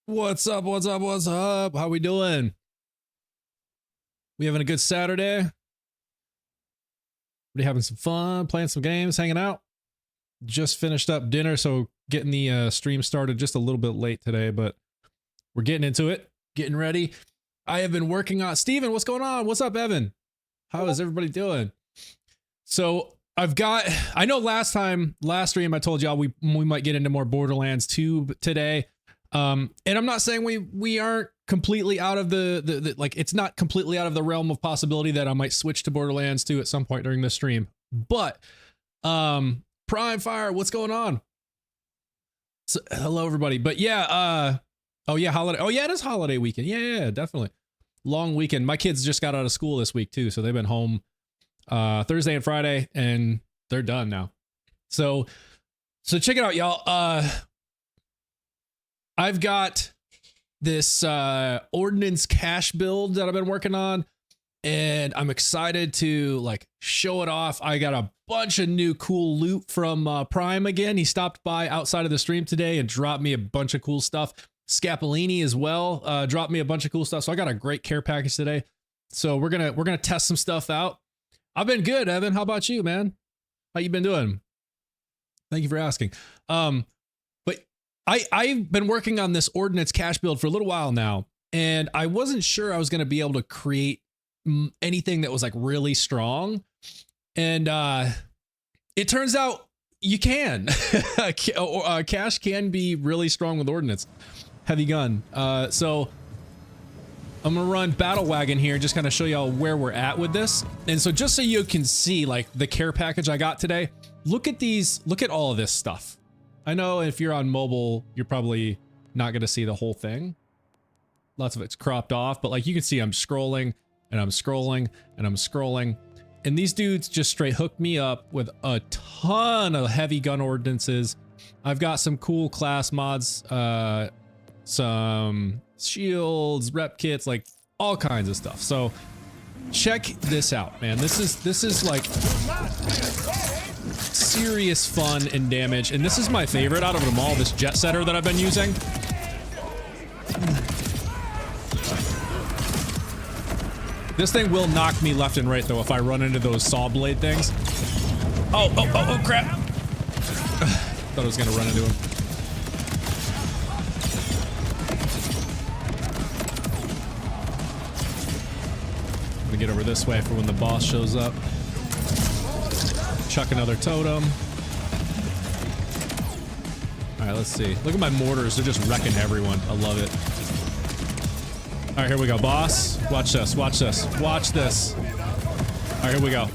What's up? What's up? What's up? How we doing? We having a good Saturday? We having some fun, playing some games, hanging out. Just finished up dinner, so getting the stream started just a little bit late today, but we're getting into it, getting ready. I have been working on Steven, what's going on? What's up, Evan? How is everybody doing? So I know last stream I told y'all we might get into more Borderlands 2 today. And I'm not saying we aren't completely out of the like, it's not completely out of the realm of possibility that I might switch to Borderlands 2 at some point during this stream. But Prime Fire, what's going on? So, hello everybody. But yeah, oh yeah, holiday. Oh yeah, it is holiday weekend. Yeah, definitely. Long weekend. My kids just got out of school this week too, so they've been home Thursday and Friday, and they're done now. So check it out, y'all. I've got this Ordnance cache build that I've been working on, and I'm excited to like show it off. I got a bunch of new cool loot from Prime again. He stopped by outside of the stream today and dropped me a bunch of cool stuff. Scapolini as well dropped me a bunch of cool stuff. So I got a great care package today. So we're gonna test some stuff out. I've been good, Evan. How about you, man? How you been doing? Thank you for asking. I've been working on this Ordnance cache build for a little while now, and I wasn't sure I was going to be able to create anything that was like really strong. And it turns out you can. Cache can be really strong with Ordnance. Heavy gun. So I'm going to run Battle Wagon here and just kind of show y'all where we're at with this. And so just so you can see like the care package I got today, look at all of this stuff. I know if you're on mobile, you're probably not going to see the whole thing. Lots of it's cropped off, but like you can see I'm scrolling and I'm scrolling and I'm scrolling. And these dudes just straight hooked me up with a ton of heavy gun ordinances. I've got some cool class mods, some shields, rep kits, like all kinds of stuff. So check this out, man. This is like serious fun and damage, and this is my favorite out of them all, this jet setter that I've been using. This thing will knock me left and right though if I run into those saw blade things. Oh crap. Thought I was gonna run into him. I'm gonna get over this way for when the boss shows up. Chuck another totem. All right, let's see. Look at my mortars. They're just wrecking everyone. I love it. All right, here we go, boss. Watch this. Watch this. Watch this. All right, here we go.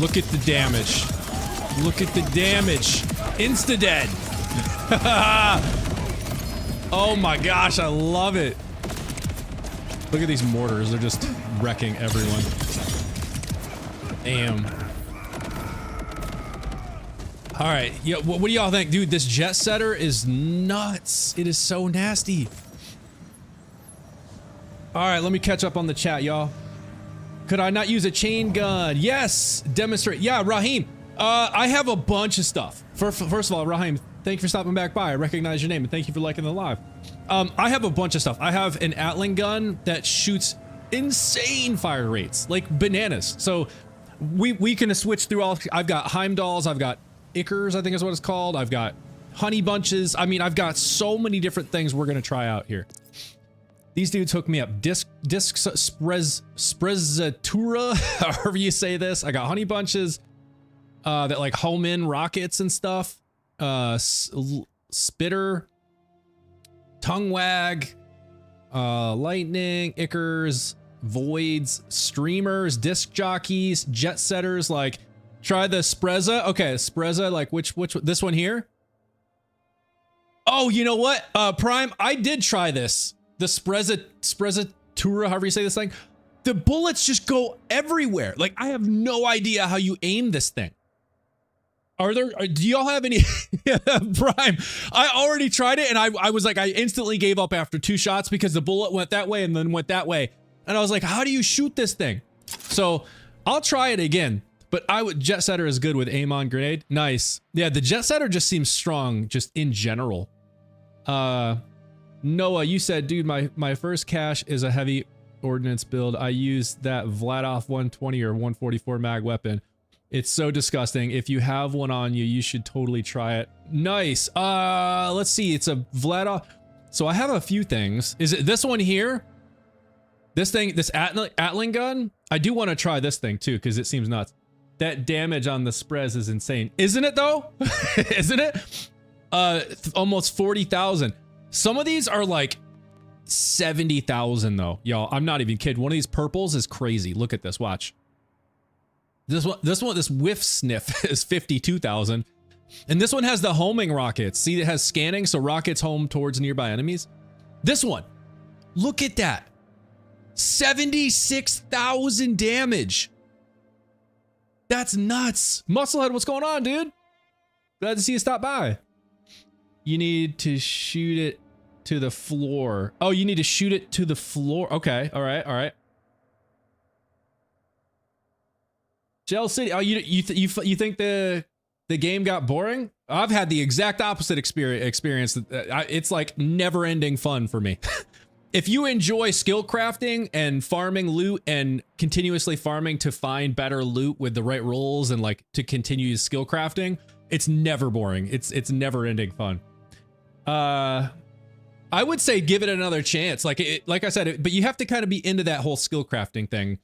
Look at the damage. Look at the damage. Insta-dead. Oh my gosh, I love it. Look at these mortars. They're just wrecking everyone. Damn. All right, yeah, what do y'all think? Dude, this jet setter is nuts. It is so nasty. All right, let me catch up on the chat, y'all. Could I not use a chain gun? Yes, demonstrate. Yeah, Raheem, I have a bunch of stuff. First of all, Raheem, thank you for stopping back by. I recognize your name, and thank you for liking the live. I have a bunch of stuff. I have an Atling gun that shoots insane fire rates, like bananas. So we can switch through all. I've got Heimdalls, I've got Ickers, I think is what it's called. I've got honey bunches. I mean, I've got so many different things we're gonna try out here. These dudes hooked me up. Disc Sprezzatura, however you say this. I got honey bunches that like home in rockets and stuff. Spitter, tongue wag, lightning, Ickers, voids, streamers, disc jockeys, jet setters. Like, try the Spreza. Okay, Spreza, like which this one here? Oh, you know what? Prime, I did try this. The Spreza Tura, however you say this thing. The bullets just go everywhere. Like, I have no idea how you aim this thing. Do y'all have any Prime? I already tried it and I was like, I instantly gave up after 2 shots because the bullet went that way and then went that way. And I was like, how do you shoot this thing? So I'll try it again, but Jet Setter is good with aim on grenade. Nice. Yeah, the Jet Setter just seems strong just in general. Noah, you said, dude, my first cache is a heavy ordnance build. I use that Vladov 120 or 144 mag weapon. It's so disgusting. If you have one on you, you should totally try it. Nice. Let's see. It's a Vladov. So I have a few things. Is it this one here? This thing, this Atling gun? I do want to try this thing too, because it seems nuts. That damage on the Sprez is insane. Isn't it though? Isn't it? Almost 40,000. Some of these are like 70,000 though. Y'all, I'm not even kidding. One of these purples is crazy. Look at this, watch. This whiff sniff is 52,000. And this one has the homing rockets. See, it has scanning, so rockets home towards nearby enemies. This one, look at that. 76,000 damage. That's nuts. Musclehead, what's going on, dude? Glad to see you stop by. You need to shoot it to the floor. Oh, you need to shoot it to the floor. Okay, all right, all right. Gel City. Oh, you think the game got boring? I've had the exact opposite experience. It's like never-ending fun for me. If you enjoy skill crafting and farming loot and continuously farming to find better loot with the right rolls and like to continue skill crafting, it's never boring. It's never-ending fun. I would say give it another chance. Like I said, but you have to kind of be into that whole skill crafting thing.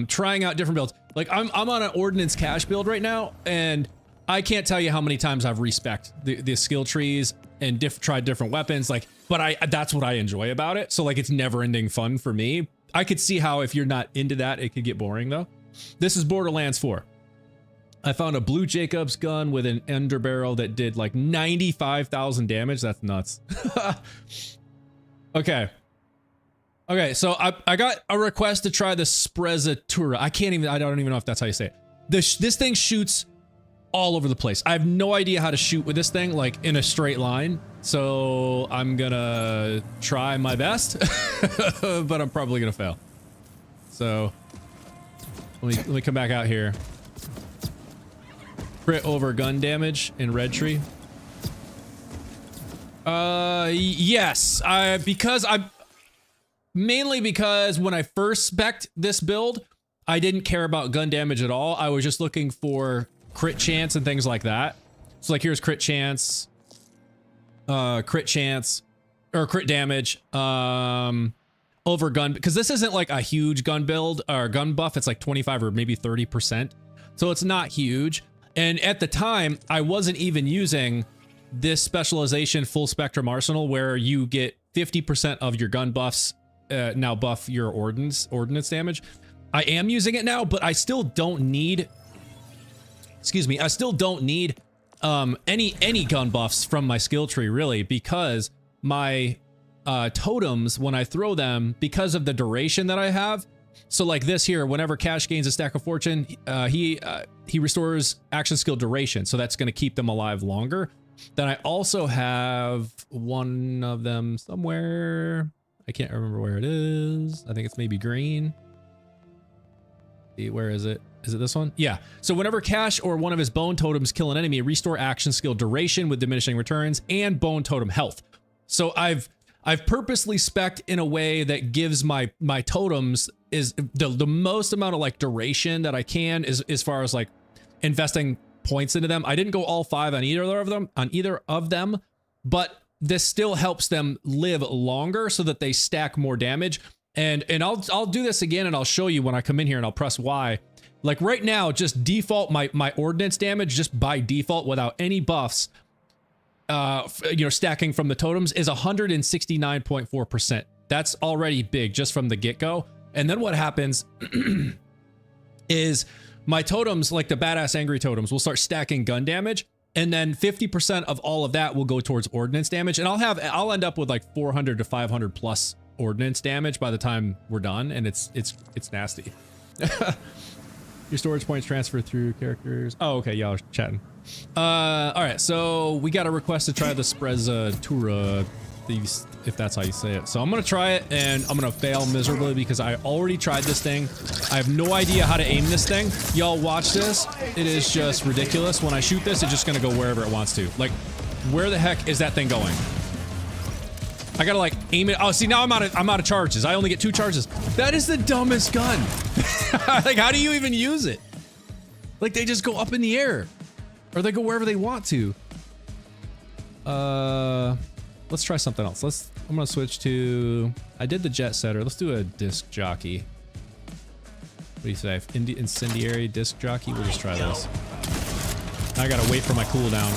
Trying out different builds. Like I'm on an ordnance cache build right now, and I can't tell you how many times I've respec'd the skill trees and tried different weapons. Like, but that's what I enjoy about it. So like, it's never-ending fun for me. I could see how if you're not into that, it could get boring though. This is Borderlands 4. I found a Blue Jacobs gun with an ender barrel that did like 95,000 damage. That's nuts. Okay. Okay, so I got a request to try the Sprezzatura. I don't even know if that's how you say it. This thing shoots all over the place. I have no idea how to shoot with this thing, like in a straight line. So I'm gonna try my best, but I'm probably gonna fail. So let me come back out here. Crit over gun damage in Red Tree. Yes, mainly because when I first spec'd this build, I didn't care about gun damage at all. I was just looking for crit chance and things like that. So like here's crit chance, or crit damage, over gun, because this isn't like a huge gun build or gun buff. It's like 25 or maybe 30%. So it's not huge. And at the time, I wasn't even using this specialization full spectrum arsenal where you get 50% of your gun buffs now buff your ordnance damage. I am using it now, but I still don't need, excuse me, I still don't need any gun buffs from my skill tree really, because my totems, when I throw them, because of the duration that I have, so like this here, whenever Cash gains a stack of fortune, he restores action skill duration, so that's going to keep them alive longer. Then I also have one of them somewhere. I can't remember where it is. I think it's maybe green. Where is it? Is it this one? Yeah. So whenever Cash or one of his bone totems kill an enemy, restore action skill duration with diminishing returns and bone totem health. So I've purposely spec'd in a way that gives my totems is the most amount of like duration that I can, is as far as like investing points into them. I didn't go all 5 on either of them, but this still helps them live longer so that they stack more damage. And I'll do this again, and I'll show you when I come in here and I'll press Y. Like right now, just default my ordnance damage just by default without any buffs, stacking from the totems is 169.4%. That's already big just from the get-go. And then what happens is my totems, like the badass angry totems, will start stacking gun damage. And then 50% of all of that will go towards ordnance damage. And I'll end up with like 400 to 500 plus ordnance damage by the time we're done. And it's nasty. Your storage points transfer through characters. Oh, okay. Y'all are chatting. All right. So we got a request to try the Sprezzatura, if that's how you say it. So I'm going to try it and I'm going to fail miserably because I already tried this thing. I have no idea how to aim this thing. Y'all watch this. It is just ridiculous. When I shoot this, it's just going to go wherever it wants to. Like, where the heck is that thing going? I gotta like aim it. Oh, see, now I'm out of charges. I only get 2 charges. That is the dumbest gun. Like, how do you even use it? Like, they just go up in the air, or they go wherever they want to. Let's try something else. I'm gonna switch to. I did the jet setter. Let's do a disc jockey. What do you say? Incendiary disc jockey. We'll just try this. I gotta wait for my cooldown.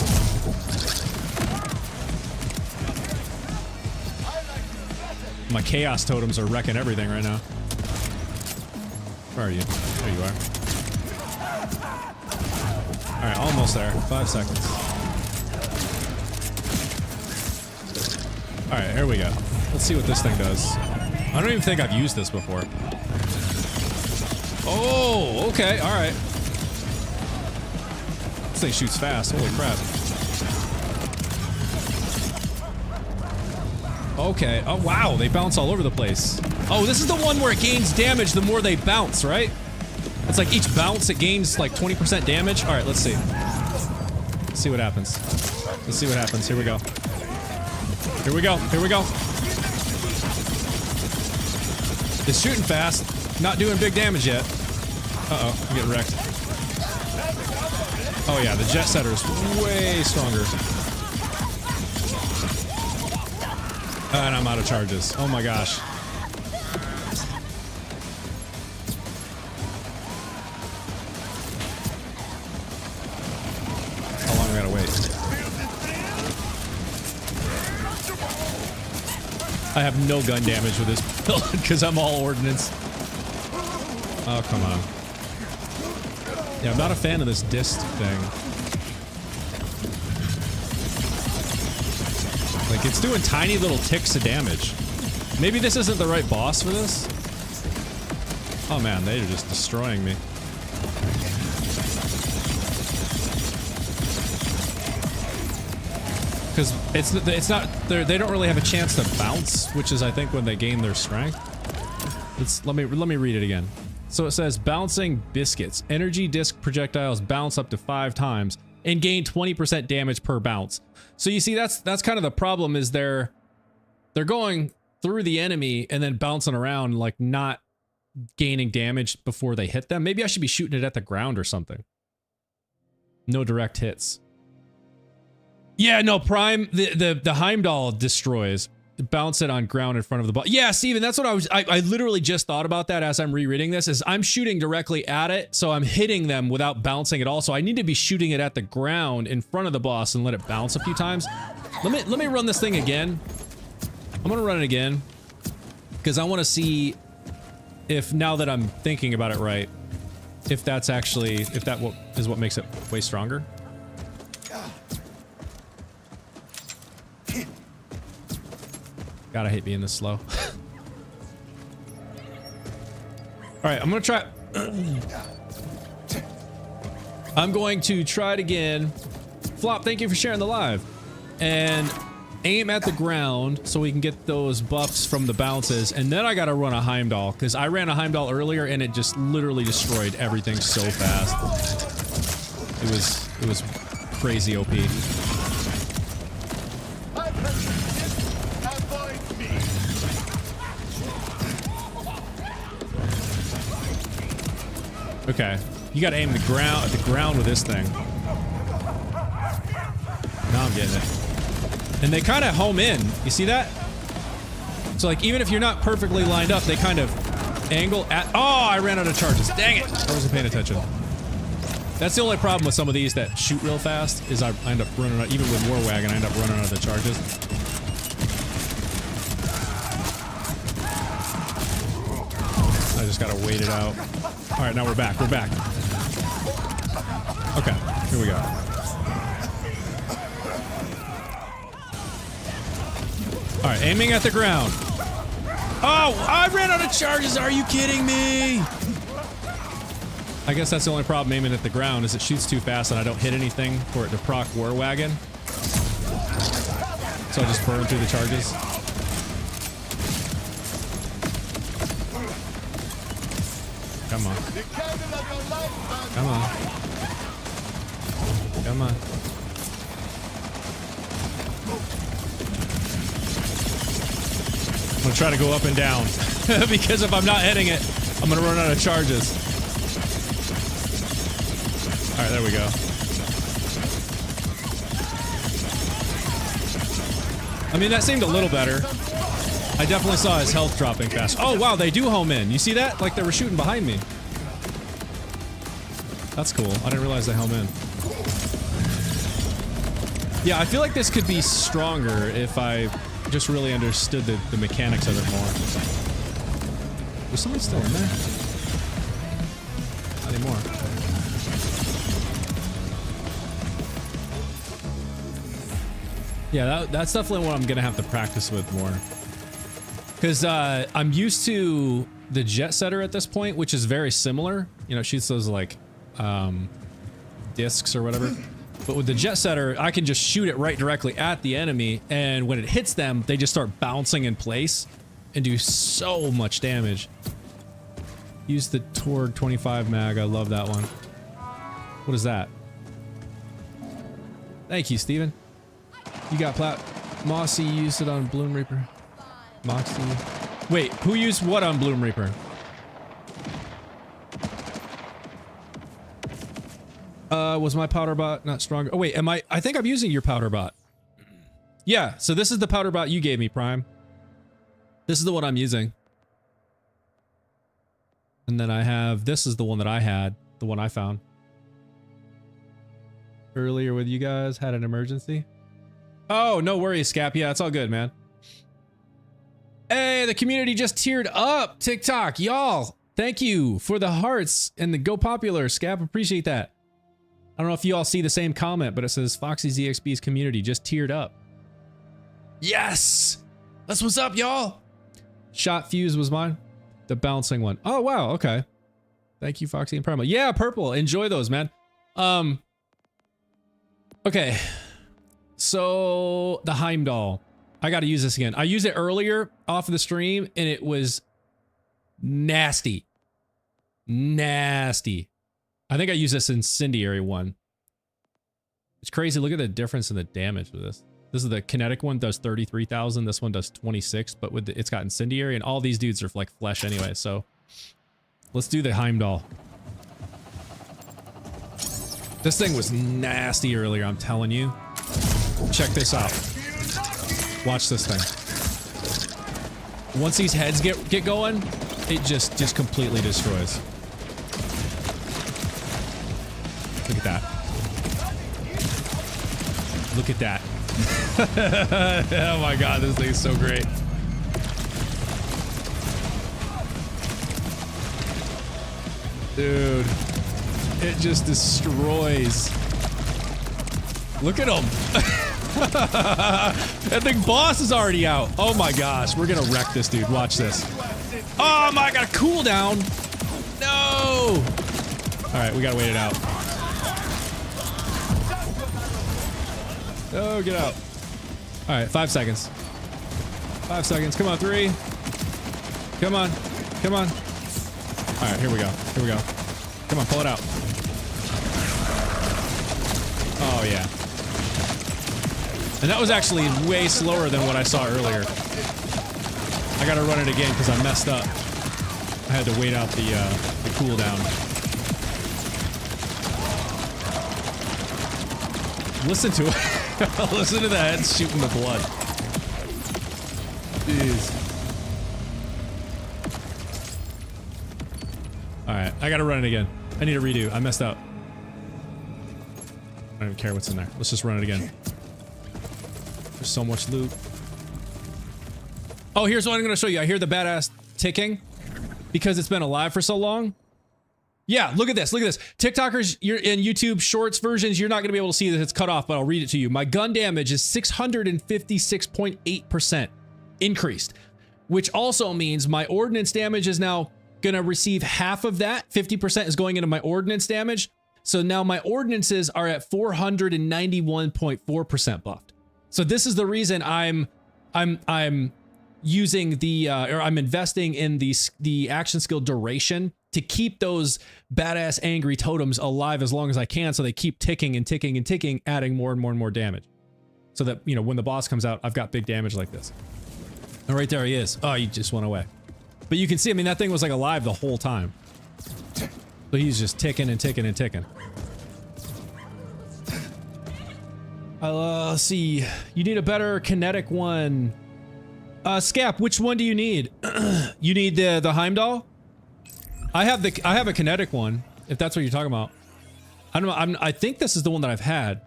My chaos totems are wrecking everything right now. Where are you? There you are. Alright, almost there. 5 seconds. Alright, here we go. Let's see what this thing does. I don't even think I've used this before. Oh, okay, alright. This thing shoots fast, holy crap. Okay. Oh, wow. They bounce all over the place. Oh, this is the one where it gains damage the more they bounce, right? It's like each bounce, it gains like 20% damage. All right, let's see. Let's see what happens. Let's see what happens. Here we go. Here we go. Here we go. It's shooting fast. Not doing big damage yet. Uh-oh. I'm getting wrecked. Oh, yeah. The jet setter is way stronger. And I'm out of charges. Oh my gosh. How long we gotta wait? I have no gun damage with this build because I'm all ordnance. Oh, come on. Yeah, I'm not a fan of this disc thing. Like, it's doing tiny little ticks of damage. Maybe this isn't the right boss for this? Oh man, they're just destroying me. Because it's not, they don't really have a chance to bounce, which is, I think, when they gain their strength. Let me read it again. So it says, bouncing biscuits. Energy disc projectiles bounce up to 5 times and gain 20% damage per bounce. So you see, that's kind of the problem, is they're going through the enemy and then bouncing around, like not gaining damage before they hit them. Maybe I should be shooting it at the ground or something. No direct hits. Yeah, no, Prime, the Heimdall destroys. Bounce it on ground in front of the ball. Yeah, Steven, that's what I literally just thought about that as I'm rereading this, is I'm shooting directly at it, so I'm hitting them without bouncing at all. So I need to be shooting it at the ground in front of the boss and let it bounce a few times. Let me run this thing again. I'm gonna run it again because I want to see if, now that I'm thinking about it right, if that's actually, if that is what makes it way stronger. God, I hate being this slow. Alright, I'm gonna try. I'm going to try it again. Flop, thank you for sharing the live. And aim at the ground so we can get those buffs from the bounces. And then I gotta run a Heimdall, because I ran a Heimdall earlier and it just literally destroyed everything so fast. It was crazy OP. Okay, you gotta aim at the ground with this thing. Now I'm getting it. And they kind of home in. You see that? So like, even if you're not perfectly lined up, they kind of angle at. Oh, I ran out of charges. Dang it! I wasn't paying attention. That's the only problem with some of these that shoot real fast, is I end up running out. Even with War Wagon, I end up running out of the charges. just gotta wait it out. All right, now we're back. We're back. Okay, here we go. All right, aiming at the ground. Oh, I ran out of charges. Are you kidding me? I guess that's the only problem aiming at the ground is it shoots too fast and I don't hit anything for it to proc War Wagon. So I just burn through the charges. Come on. Come on. Come on. I'm gonna try to go up and down because if I'm not hitting it, I'm gonna run out of charges. All right, there we go. I mean, that seemed a little better. I definitely saw his health dropping fast. Oh, wow, they do home in. You see that? Like they were shooting behind me. That's cool. I didn't realize they home in. Yeah, I feel like this could be stronger if I just really understood the mechanics of it more. Was somebody still in there? Not anymore. Yeah, that's definitely what I'm gonna have to practice with more. Because I'm used to the jet setter at this point, which is very similar. You know, it shoots those like discs or whatever. But with the jet setter, I can just shoot it right directly at the enemy, and when it hits them, they just start bouncing in place and do so much damage. Use the Torg 25 mag. I love that one. What is that? Thank you, Steven. You got plat. Mossy used it on Bloom Reaper. Moxie. Wait, who used what on Bloom Reaper? Was my powder bot not stronger? Oh wait, I think I'm using your powder bot. Yeah, so this is the powder bot you gave me, Prime. This is the one I'm using. And then I have, this is the one that I had, the one I found. Earlier with you guys, had an emergency. Oh, no worries, Scap. Yeah, it's all good, man. Hey, the community just tiered up. TikTok, y'all. Thank you for the hearts and the go popular, Scap. Appreciate that. I don't know if you all see the same comment, but it says Foxy ZXB's community just tiered up. Yes! That's what's up, y'all! Shot Fuse was mine. The bouncing one. Oh, wow, okay. Thank you, Foxy and Primo. Yeah, purple. Enjoy those, man. Okay. So, the Heimdall. I gotta use this again. I used it earlier off of the stream, and it was nasty. Nasty. I think I used this incendiary one. It's crazy. Look at the difference in the damage with this. This is the kinetic one, does 33,000. This one does 26, but with it's got incendiary, and all these dudes are like flesh anyway. So let's do the Heimdall. This thing was nasty earlier, I'm telling you. Check this out. Watch this thing. Once these heads get going, it just completely destroys. Look at that. Look at that. Oh my god, this thing is so great. Dude. It just destroys. Look at him. That big boss is already out. Oh my gosh, we're gonna wreck this dude. Watch this. Oh my, I got a cooldown. No. All right, we gotta wait it out. Oh, get out. All right, 5 seconds. 5 seconds. Come on, 3. Come on. Come on. All right, here we go. Here we go. Come on, pull it out. Oh, yeah. And that was actually way slower than what I saw earlier. I gotta run it again because I messed up. I had to wait out the cooldown. Listen to it. Listen to the heads shooting the blood. Jeez. Alright, I gotta run it again. I need a redo. I messed up. I don't even care what's in there. Let's just run it again. There's so much loot. Oh, here's what I'm gonna show you. I hear the badass ticking. because it's been alive for so long. Yeah, look at this. Look at this. TikTokers, you're in YouTube Shorts versions, you're not going to be able to see that it's cut off, but I'll read it to you. My gun damage is 656.8% increased, which also means my ordnance damage is now going to receive half of that. 50% is going into my ordnance damage. So now my ordnances are at 491.4% buffed. So this is the reason I'm using the or I'm investing in the action skill duration to keep those badass angry totems alive as long as I can, so they keep ticking and ticking and ticking, adding more and more and more damage. So that, you know, when the boss comes out, I've got big damage like this. And right there he is. Oh, he just went away. But you can see, I mean, that thing was like alive the whole time. So he's just ticking and ticking and ticking. Let's see. You need a better kinetic one. Scap, which one do you need? You need the Heimdall? I have a kinetic one, if that's what you're talking about. I don't know. I think this is the one that I've had.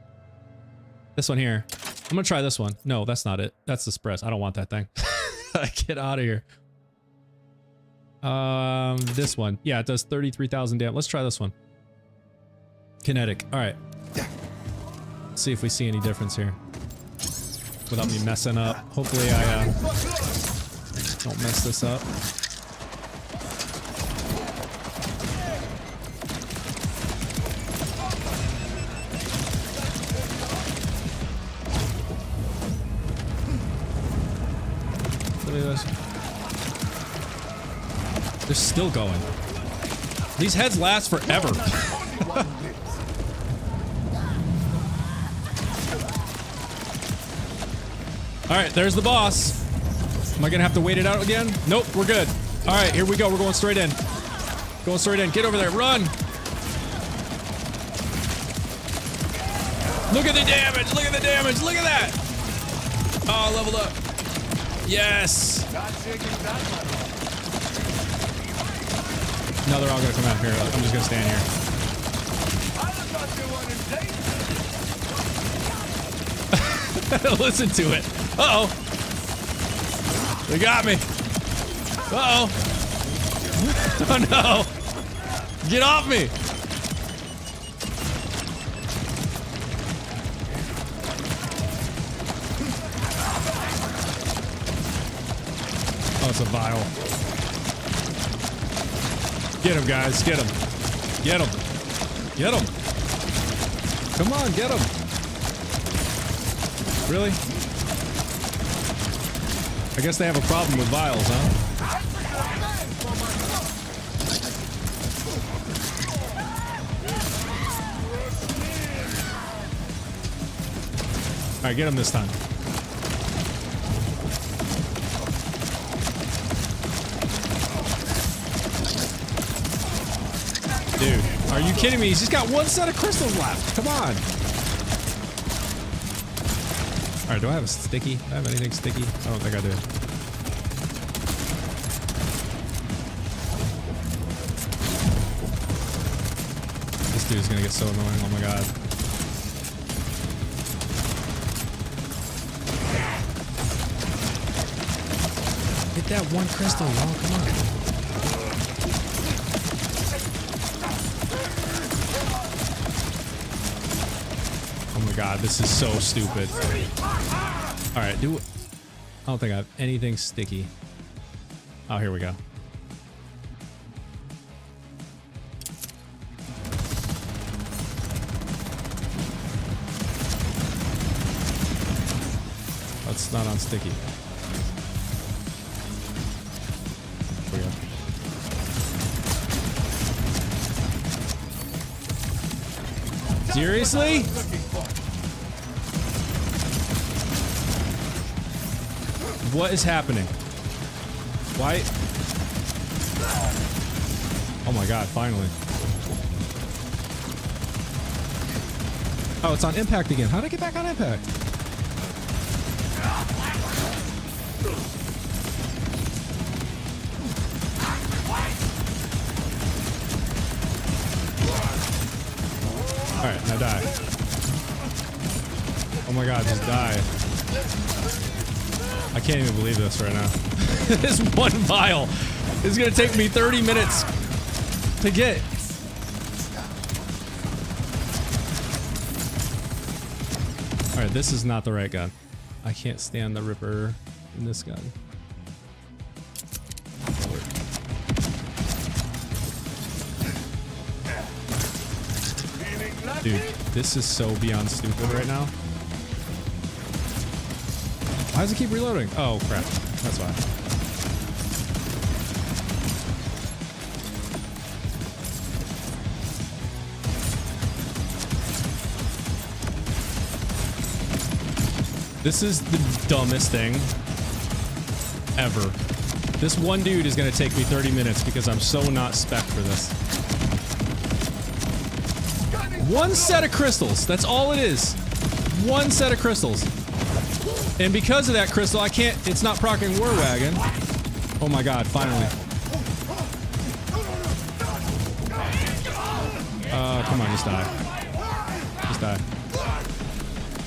This one here. I'm gonna try this one. No, that's not it. That's the Spress. I don't want that thing. Get out of here. This one. Yeah, it does 33,000 damage. Let's try this one. Kinetic. All right. Let's see if we see any difference here. Without me messing up. Hopefully I don't mess this up. Look at this. They're still going. These heads last forever. Alright, there's the boss. Am I gonna have to wait it out again? Nope, we're good. Alright, here we go. We're going straight in. Going straight in. Get over there. Run! Look at the damage! Look at the damage! Look at that! Oh, leveled up. Yes! No, they're all gonna come out here. I'm just gonna stand here. Listen to it. Uh-oh. They got me. Uh-oh. Oh, no. Get off me. Oh, it's a vial. Get him, guys. Get him. Get him. Get him. Come on, get him. Really? I guess they have a problem with vials, huh? Alright, get him this time. Dude, are you kidding me? He's just got one set of crystals left. Come on. Alright, do I have a sticky? Do I have anything sticky? I don't think I do. This dude's gonna get so annoying. Oh my god. Get that one crystal, y'all. Come on. Oh my god, this is so stupid. Alright, I don't think I have anything sticky. Oh, here we go. That's not on sticky. Here we go. Seriously? What is happening? Why? Oh my god, finally. Oh, it's on impact again. How did I get back on impact? Alright, now die. Oh my god, just die. I can't even believe this right now. This one vial It's gonna take me 30 minutes to get. All right, this is not the right gun. I can't stand the Ripper in this gun. Dude, this is so beyond stupid right now. Why does it keep reloading? Oh, crap. That's why. This is the dumbest thing ever. This one dude is going to take me 30 minutes because I'm so not spec for this. One set of crystals. That's all it is. One set of crystals. And because of that crystal, I can't... It's not proccing War Wagon. Oh my god, finally. Come on, just die. Just die.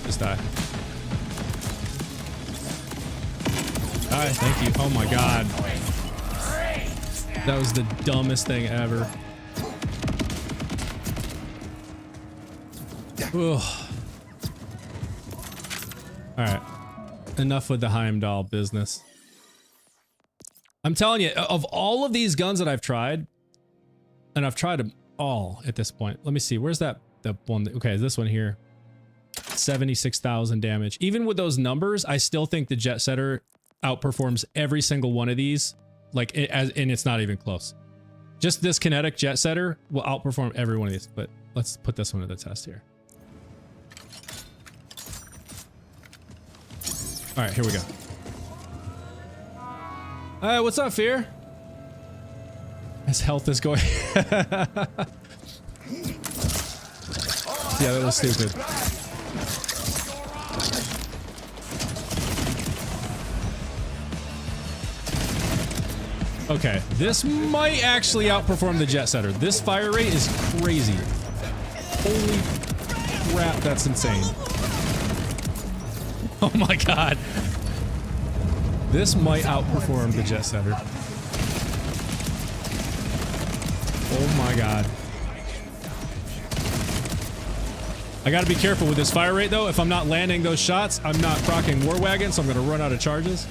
Just die. Die, thank you. Oh my god. That was the dumbest thing ever. Ugh. Alright. Enough with the Heimdall business. I'm telling you, of all of these guns that I've tried, and I've tried them all at this point. Let me see. Where's that one? Okay, this one here. 76,000 damage. Even with those numbers, I still think the Jet Setter outperforms every single one of these. Like, and it's not even close. Just this kinetic Jet Setter will outperform every one of these. But let's put this one to the test here. All right, here we go. What's up, Fear? His health is going. Yeah, that was stupid. Okay, this might actually outperform the Jet Setter. This fire rate is crazy. Holy crap, that's insane. Oh my god. This might outperform the Jet Setter. Oh my god. I gotta be careful with this fire rate though. If I'm not landing those shots, I'm not proccing War Wagon, so I'm gonna run out of charges.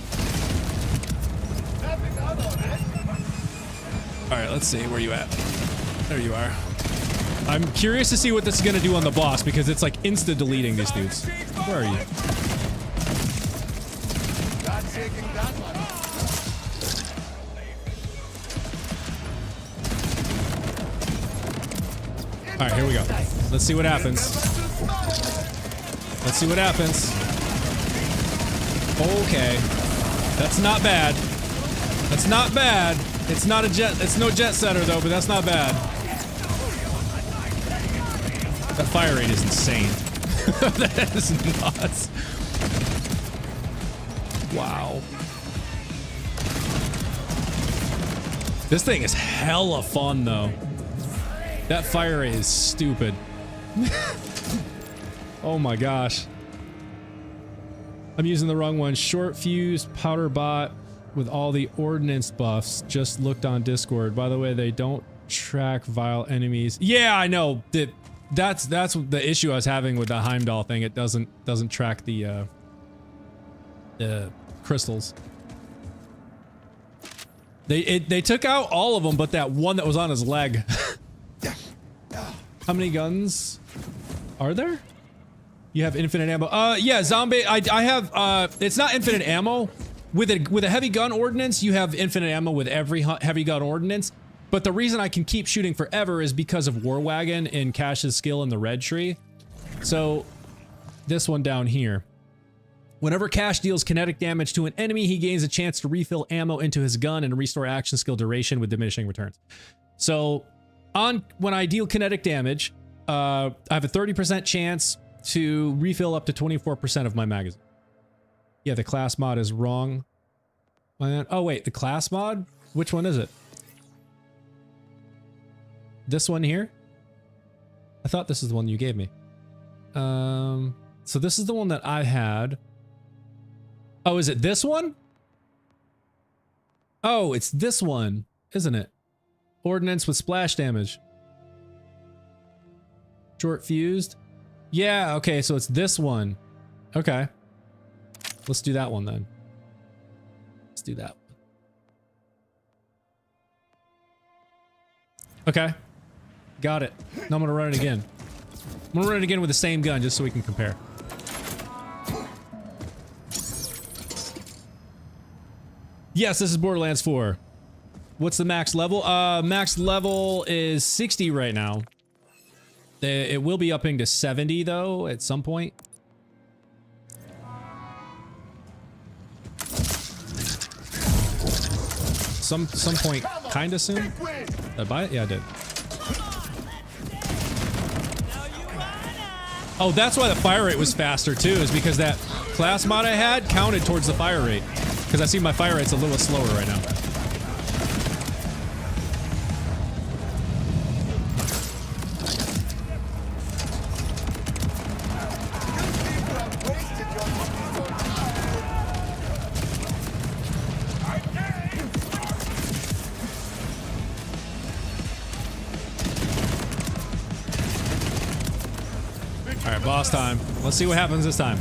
Alright, let's see. Where you at? There you are. I'm curious to see what this is gonna do on the boss because it's like insta-deleting these dudes. Where are you? Alright, here we go. Let's see what happens. Let's see what happens. Okay. That's not bad. That's not bad. It's not a jet. It's no Jet Setter though, but that's not bad. That fire rate is insane. That is nuts. Wow. This thing is hella fun though. That fire rate is stupid. Oh my gosh. I'm using the wrong one. Short fuse powder bot with all the ordnance buffs. Just looked on Discord. By the way, they don't track vile enemies. Yeah, I know. That's the issue I was having with the Heimdall thing. It doesn't track the crystals. They took out all of them, but that one that was on his leg. How many guns are there? You have infinite ammo. Yeah, zombie. I have. It's not infinite ammo. With a heavy gun ordnance, you have infinite ammo with every heavy gun ordnance. But the reason I can keep shooting forever is because of War Wagon and Cash's skill in the red tree. So, this one down here. Whenever Cash deals kinetic damage to an enemy, he gains a chance to refill ammo into his gun and restore action skill duration with diminishing returns. So, when I deal kinetic damage, I have a 30% chance to refill up to 24% of my magazine. Yeah, the class mod is wrong. Oh wait, the class mod? Which one is it? This one here? I thought this is the one you gave me. So this is the one that I had. Oh, is it this one? Oh, it's this one, isn't it? Ordnance with splash damage. Short fused. Yeah, okay, so it's this one. Okay. Let's do that one then. Let's do that one. Okay. Got it. Now I'm gonna run it again. I'm gonna run it again with the same gun just so we can compare. Yes, this is Borderlands 4. What's the max level? Max level is 60 right now. It will be upping to 70 though at some point. Some point kinda soon. Did I buy it? Yeah, I did. Oh, that's why the fire rate was faster too, is because that class mod I had counted towards the fire rate. Because I see my fire rate's a little slower right now. Alright, boss time. Let's see what happens this time.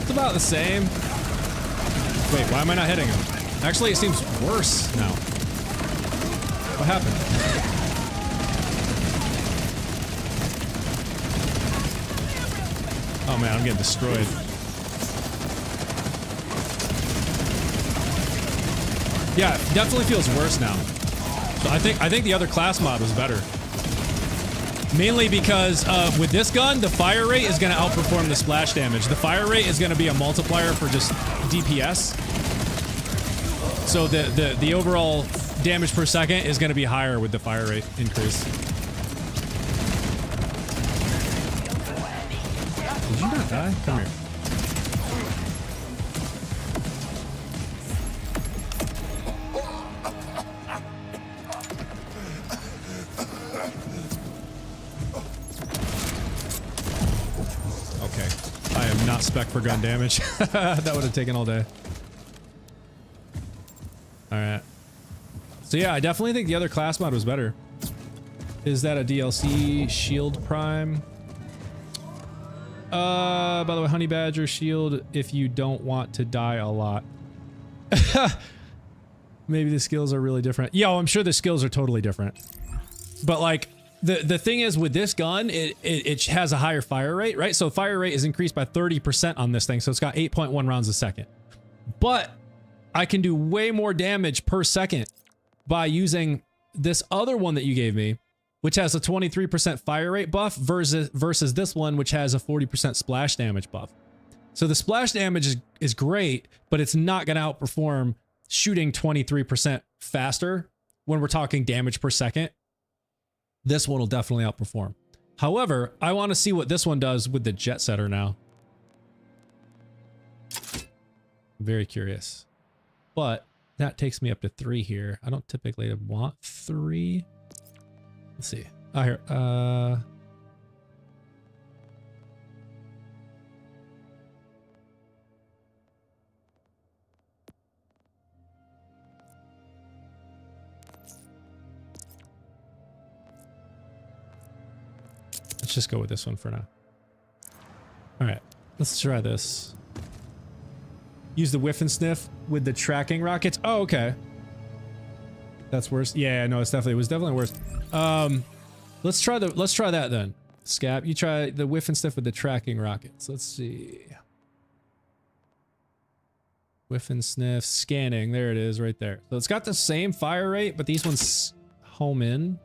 It's about the same. Wait, why am I not hitting him? Actually, it seems worse now. What happened? Oh man, I'm getting destroyed. Yeah, it definitely feels worse now. So I think the other class mod was better. Mainly because with this gun, the fire rate is going to outperform the splash damage. The fire rate is going to be a multiplier for just DPS. So the overall damage per second is going to be higher with the fire rate increase. Did you not die? Come here. Spec for gun damage. That would have taken all day. Alright. So yeah, I definitely think the other class mod was better. Is that a DLC shield prime? By the way, honey badger shield if you don't want to die a lot. Maybe the skills are really different. Yo, I'm sure the skills are totally different. But like, the thing is with this gun, it has a higher fire rate, right? So fire rate is increased by 30% on this thing, so it's got 8.1 rounds a second. But I can do way more damage per second by using this other one that you gave me, which has a 23% fire rate buff versus this one, which has a 40% splash damage buff. So the splash damage is great, but it's not going to outperform shooting 23% faster when we're talking damage per second. This one will definitely outperform. However, I want to see what this one does with the jet setter now. I'm very curious. But that takes me up to 3 here. I don't typically want 3. Let's see. Oh, here. Let's just go with this one for now. All right, let's try this. Use the whiff and sniff with the tracking rockets. Oh, okay. That's worse. Yeah, no, it was definitely worse. Let's try that then. Scap, you try the whiff and sniff with the tracking rockets. Let's see. Whiff and sniff, scanning. There it is, right there. So it's got the same fire rate, but these ones home in.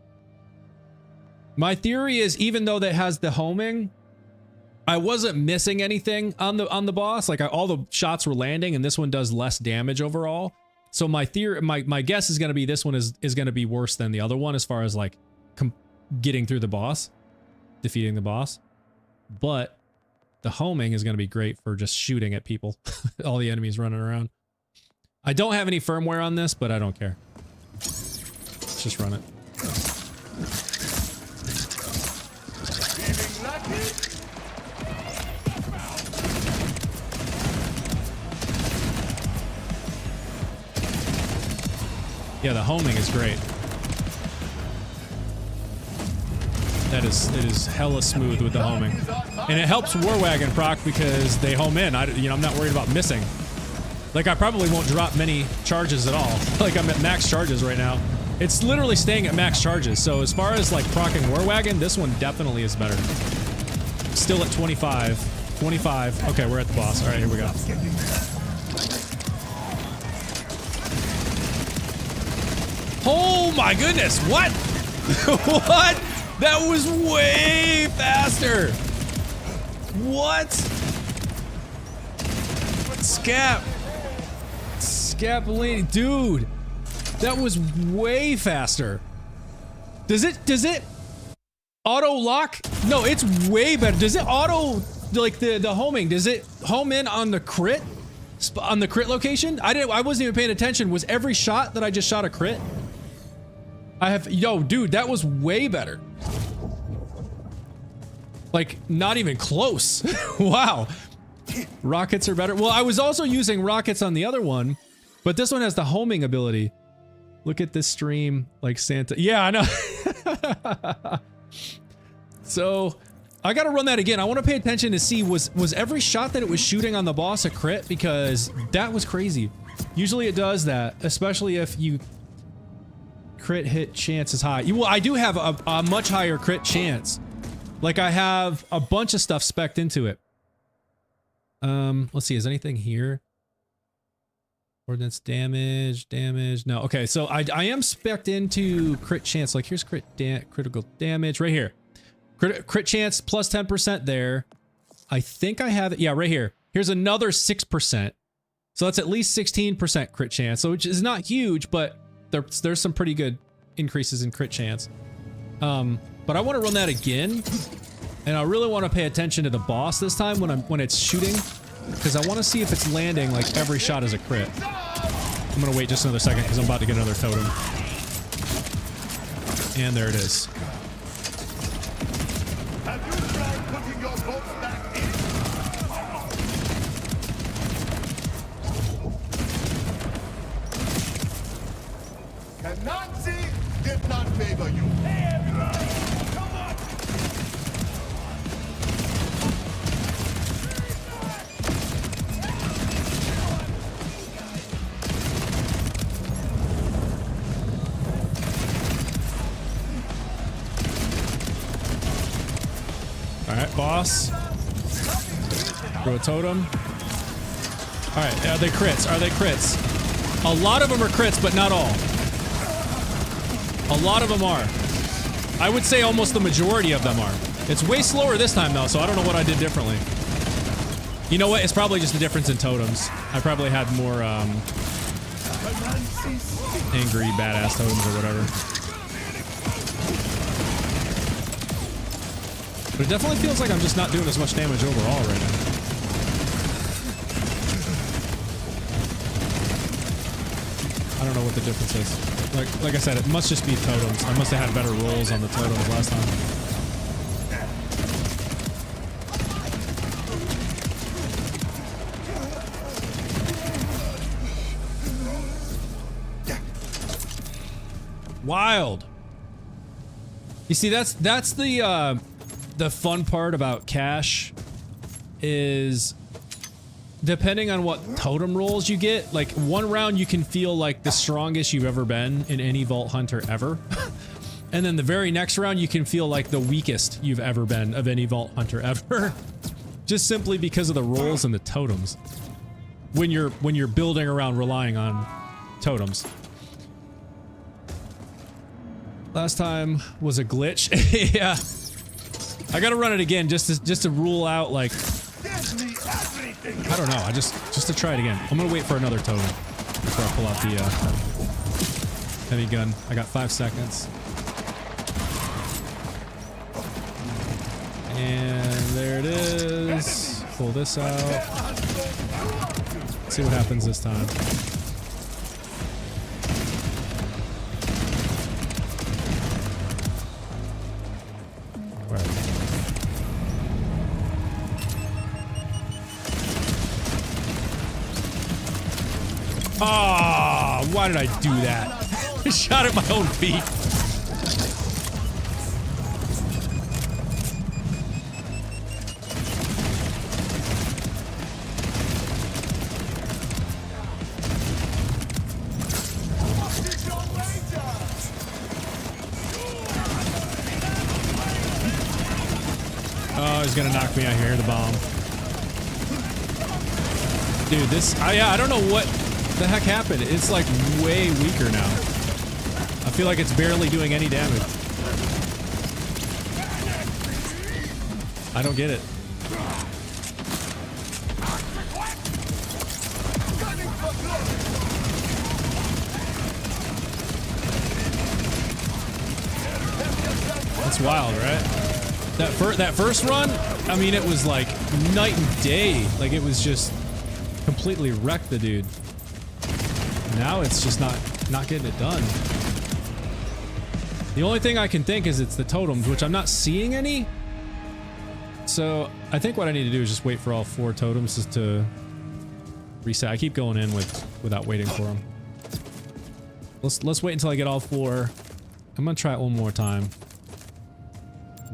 My theory is, even though that has the homing, I wasn't missing anything on the boss. Like all the shots were landing, and this one does less damage overall. So my theory, my guess is going to be this one is going to be worse than the other one as far as like getting through the boss, defeating the boss. But the homing is going to be great for just shooting at people, all the enemies running around. I don't have any firmware on this, but I don't care. Let's just run it. Yeah, the homing is great. It is hella smooth with the homing. And it helps War Wagon proc because they home in. I'm not worried about missing. Like, I probably won't drop many charges at all. Like, I'm at max charges right now. It's literally staying at max charges. So as far as like procking War Wagon, this one definitely is better. Still at 25. 25. Okay, we're at the boss. All right, here we go. Oh my goodness, what? What? That was way faster. What? Scapellini, dude. That was way faster. Does it auto lock? No, it's way better. Does it auto, like the homing, does it home in on the crit? On the crit location? I wasn't even paying attention. Was every shot that I just shot a crit? Yo, dude, that was way better. Like, not even close. Wow. Rockets are better. Well, I was also using rockets on the other one, but this one has the homing ability. Look at this stream, like Santa. Yeah, I know. So, I gotta run that again. I want to pay attention to see, was every shot that it was shooting on the boss a crit? Because that was crazy. Usually it does that, especially if you crit hit chance is high. Well, I do have a much higher crit chance. Like, I have a bunch of stuff spec'd into it. Let's see, is anything here? Ordnance damage. No, okay, so I am spec'd into crit chance. Like, here's critical damage right here. Crit chance plus 10% there. I think I have it. Yeah, right here. Here's another 6%. So that's at least 16% crit chance. So which is not huge, but there's some pretty good increases in crit chance. But I want to run that again. And I really want to pay attention to the boss this time when it's shooting. Because I want to see if it's landing like every shot is a crit. I'm going to wait just another second because I'm about to get another totem. And there it is. Nazi did not favor you. Come on. All right, boss. Throw a totem. All right, are they crits? Are they crits? A lot of them are crits, but not all. A lot of them are. I would say almost the majority of them are. It's way slower this time though, so I don't know what I did differently. You know what? It's probably just a difference in totems. I probably had more angry badass totems or whatever. But it definitely feels like I'm just not doing as much damage overall right now. I don't know what the difference is. Like I said, it must just be totems. I must have had better rolls on the totems last time. Wild. You see, that's the fun part about cash is depending on what totem rolls you get, like one round you can feel like the strongest you've ever been in any Vault Hunter ever. And then the very next round you can feel like the weakest you've ever been of any Vault Hunter ever. Just simply because of the rolls and the totems. When you're building around relying on totems. Last time was a glitch. Yeah. I gotta run it again just to rule out like I don't know. Just to try it again. I'm gonna wait for another totem before I pull out the heavy gun. I got 5 seconds. And there it is. Pull this out. See what happens this time. Ah, why did I do that? Shot at my own feet. Oh, he's gonna knock me out here, the bomb. Dude, this, yeah, I don't know what the heck happened. It's like way weaker now. I feel like it's barely doing any damage. I don't get it. That's wild, right? That first run, I mean, it was like night and day. Like, it was just completely wrecked the dude. Now it's just not getting it done. The only thing I can think is it's the totems, which I'm not seeing any. So I think what I need to do is just wait for all 4 totems just to reset. I keep going in without waiting for them. Let's wait until I get all 4. I'm gonna try it one more time.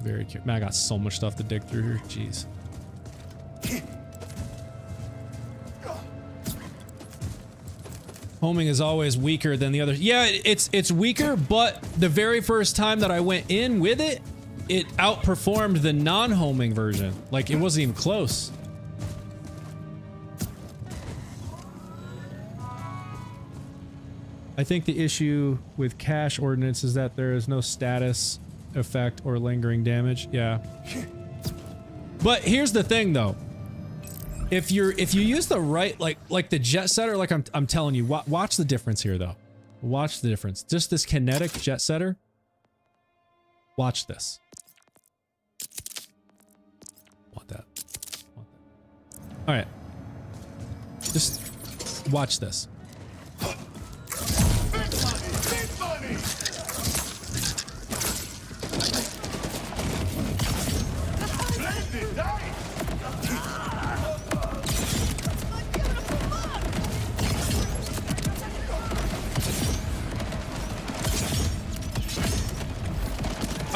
Very cute. Man, I got so much stuff to dig through here. Jeez. Homing is always weaker than the others. Yeah, it's weaker, but the very first time that I went in with it, it outperformed the non-homing version. Like, it wasn't even close. I think the issue with cache ordnance is that there is no status effect or lingering damage. Yeah. But here's the thing though. If you use the right, like the jet setter, like I'm telling you, watch the difference here though. Watch the difference. Just this kinetic jet setter. Watch this. Want that. All right. Just watch this.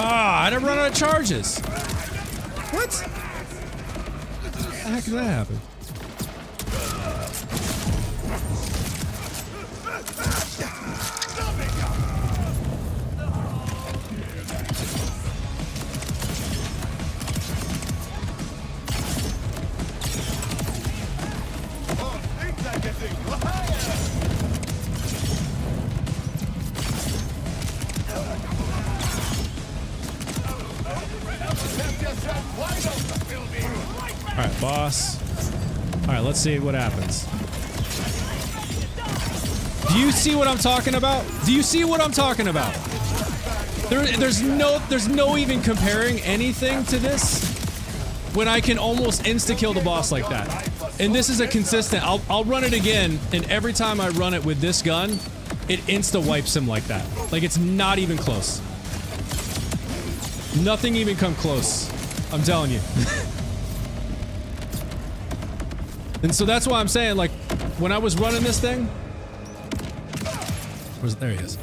Ah, I didn't run out of charges. What? How did that happen? Alright, boss. Alright, let's see what happens. Do you see what I'm talking about? Do you see what I'm talking about? There's no even comparing anything to this when I can almost insta-kill the boss like that. And this is a consistent, I'll run it again, and every time I run it with this gun, it insta-wipes him like that. Like, it's not even close. Nothing even come close. I'm telling you. And so that's why I'm saying, like, when I was running this thing, there he is,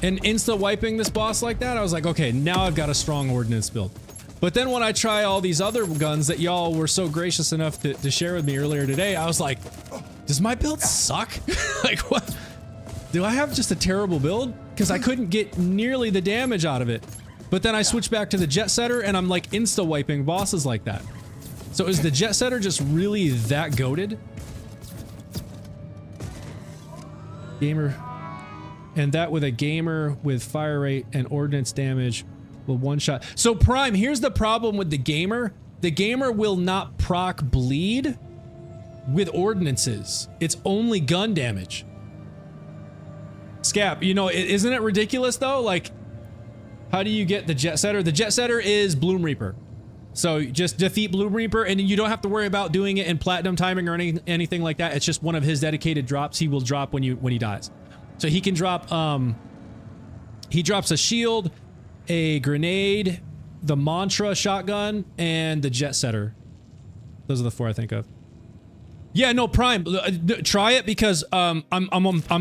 and insta-wiping this boss like that, I was like, okay, now I've got a strong ordnance build. But then when I try all these other guns that y'all were so gracious enough to share with me earlier today, I was like, does my build suck? Like, what? Do I have just a terrible build? Because I couldn't get nearly the damage out of it. But then I switched back to the jet setter, and I'm like insta-wiping bosses like that. So is the jet setter just really that goated? Gamer. And that with a gamer with fire rate and ordnance damage will one-shot. So Prime, here's the problem with the gamer. The gamer will not proc bleed with ordnances. It's only gun damage. Scap, you know, isn't it ridiculous though? Like, how do you get the jet setter? The jet setter is Bloom Reaper. So just defeat Bloom Reaper, and you don't have to worry about doing it in platinum timing or anything like that. It's just one of his dedicated drops he will drop when he dies. So he can drop, he drops a shield, a grenade, the Mantra shotgun, and the jet setter. Those are the 4 I think of. Yeah, no, Prime, try it because I'm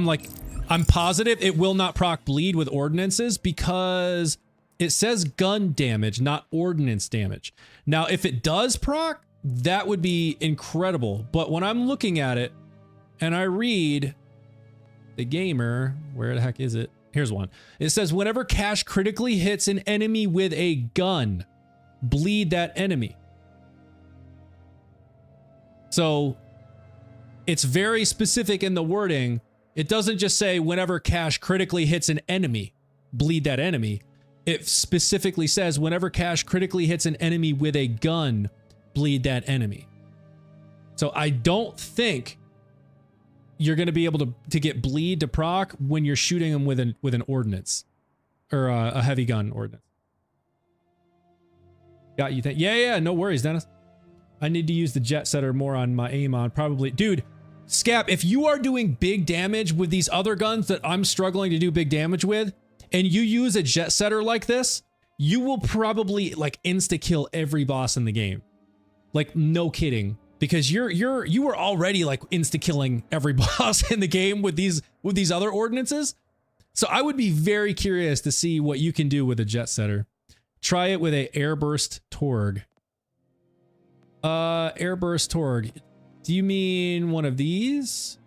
like I'm positive it will not proc bleed with ordinances because it says gun damage, not ordnance damage. Now, if it does proc, that would be incredible. But when I'm looking at it and I read the gamer, where the heck is it? Here's one. It says whenever cash critically hits an enemy with a gun, bleed that enemy. So it's very specific in the wording. It doesn't just say whenever cash critically hits an enemy, bleed that enemy. It specifically says whenever cash critically hits an enemy with a gun, bleed that enemy. So I don't think you're going to be able to get bleed to proc when you're shooting them with an ordnance or a heavy gun ordnance. Got you. Yeah, no worries, Dennis. I need to use the jet setter more on my aim on probably. Dude, Scap, if you are doing big damage with these other guns that I'm struggling to do big damage with, and you use a jet setter like this, you will probably like insta kill every boss in the game. Like, no kidding. Because you were already like insta killing every boss in the game with these other ordinances. So I would be very curious to see what you can do with a jet setter. Try it with a airburst Torg. Airburst Torg. Do you mean one of these?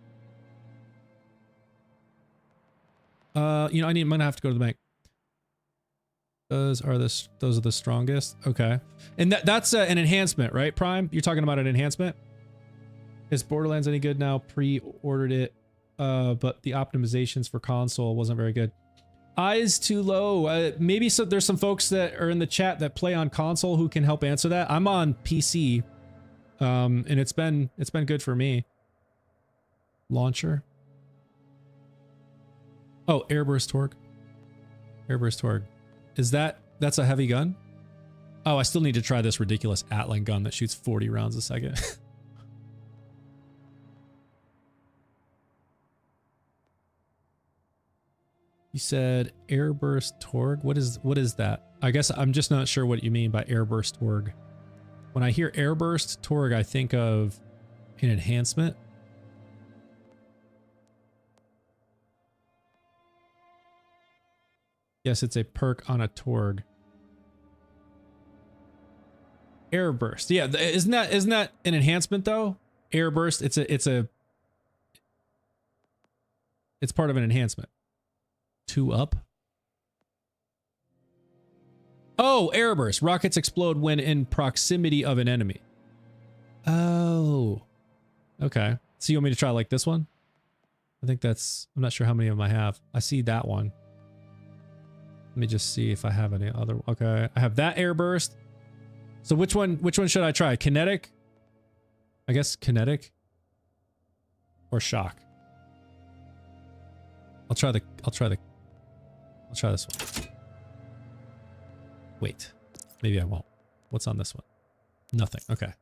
You know, I'm gonna have to go to the bank. Those are the strongest. Okay, and that's an enhancement, right? Prime, you're talking about an enhancement. Is Borderlands any good now? Pre-ordered it, but the optimizations for console wasn't very good. Eyes too low. Maybe there's some folks that are in the chat that play on console who can help answer that. I'm on PC, and it's been good for me. Launcher. Oh, airburst Torg. Airburst Torg. Is that's a heavy gun? Oh, I still need to try this ridiculous Atlan gun that shoots 40 rounds a second. You said airburst Torg? What is that? I guess I'm just not sure what you mean by airburst Torg. When I hear airburst Torg, I think of an enhancement. Yes, it's a perk on a Torg. Airburst. Yeah, isn't that an enhancement though? Airburst, it's part of an enhancement. 2 up. Oh, airburst. Rockets explode when in proximity of an enemy. Oh. Okay. So you want me to try like this one? I think that's, I'm not sure how many of them I have. I see that one. Let me just see if I have any other. Okay, I have that airburst. So which one should I try? Kinetic? I guess kinetic or shock. I'll try this one. Wait, maybe I won't. What's on this one? Nothing. Okay.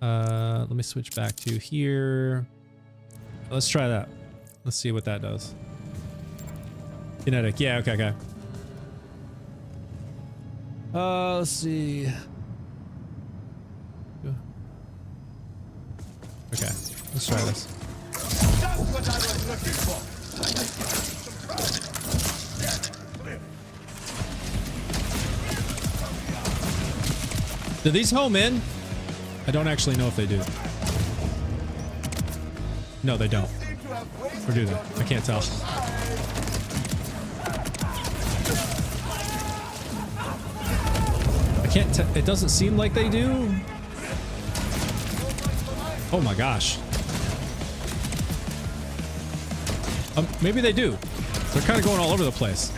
Let me switch back to here. Let's try that. Let's see what that does. Kinetic. Yeah, okay. Let's see. Okay, let's try this. That's what I was looking for. Do these home in? I don't actually know if they do. No, they don't. Or do they? I can't tell. It doesn't seem like they do. Oh my gosh. Maybe they do. They're kind of going all over the place.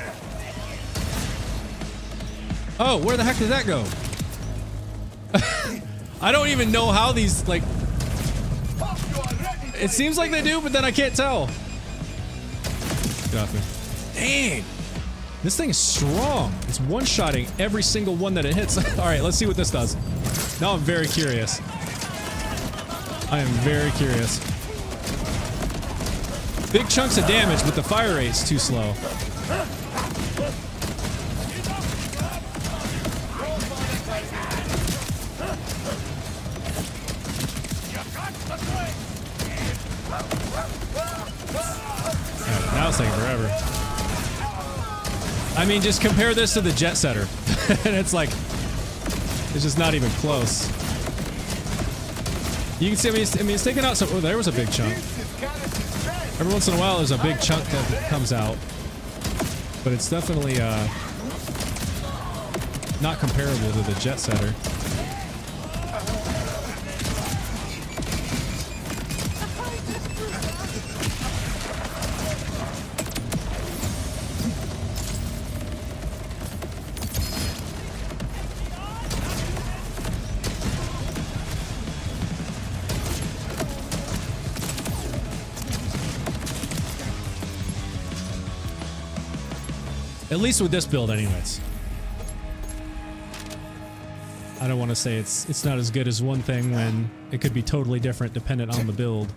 Oh, where the heck did that go? I don't even know how these, like... It seems like they do, but then I can't tell. Get off me. Dang. This thing is strong. It's one-shotting every single one that it hits. All right, let's see what this does. Now I'm very curious. I am very curious. Big chunks of damage, but the fire rate's too slow. that was taking forever. I mean, just compare this to the jet setter. And it's like, it's just not even close. You can see, I mean, it's taking out some, oh, there was a big chunk. Every once in a while, there's a big chunk that comes out. But it's definitely, not comparable to the jet setter. At least with this build anyways. I don't want to say it's not as good as one thing when it could be totally different dependent on the build.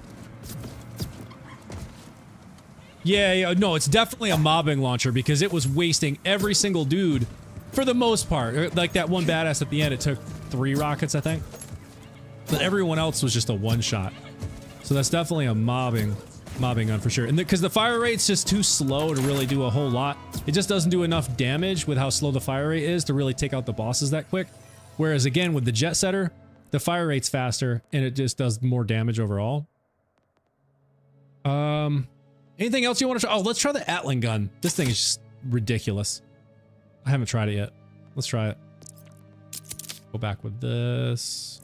Yeah, no, it's definitely a mobbing launcher because it was wasting every single dude for the most part. Like that one badass at the end, it took 3 rockets, I think. But everyone else was just a one-shot. So that's definitely a mobbing gun for sure. And because the fire rate's just too slow to really do a whole lot. It just doesn't do enough damage with how slow the fire rate is to really take out the bosses that quick. Whereas again, with the jet setter, the fire rate's faster and it just does more damage overall. Anything else you want to try? Oh, let's try the Atlan gun. This thing is just ridiculous. I haven't tried it yet. Let's try it. Go back with this.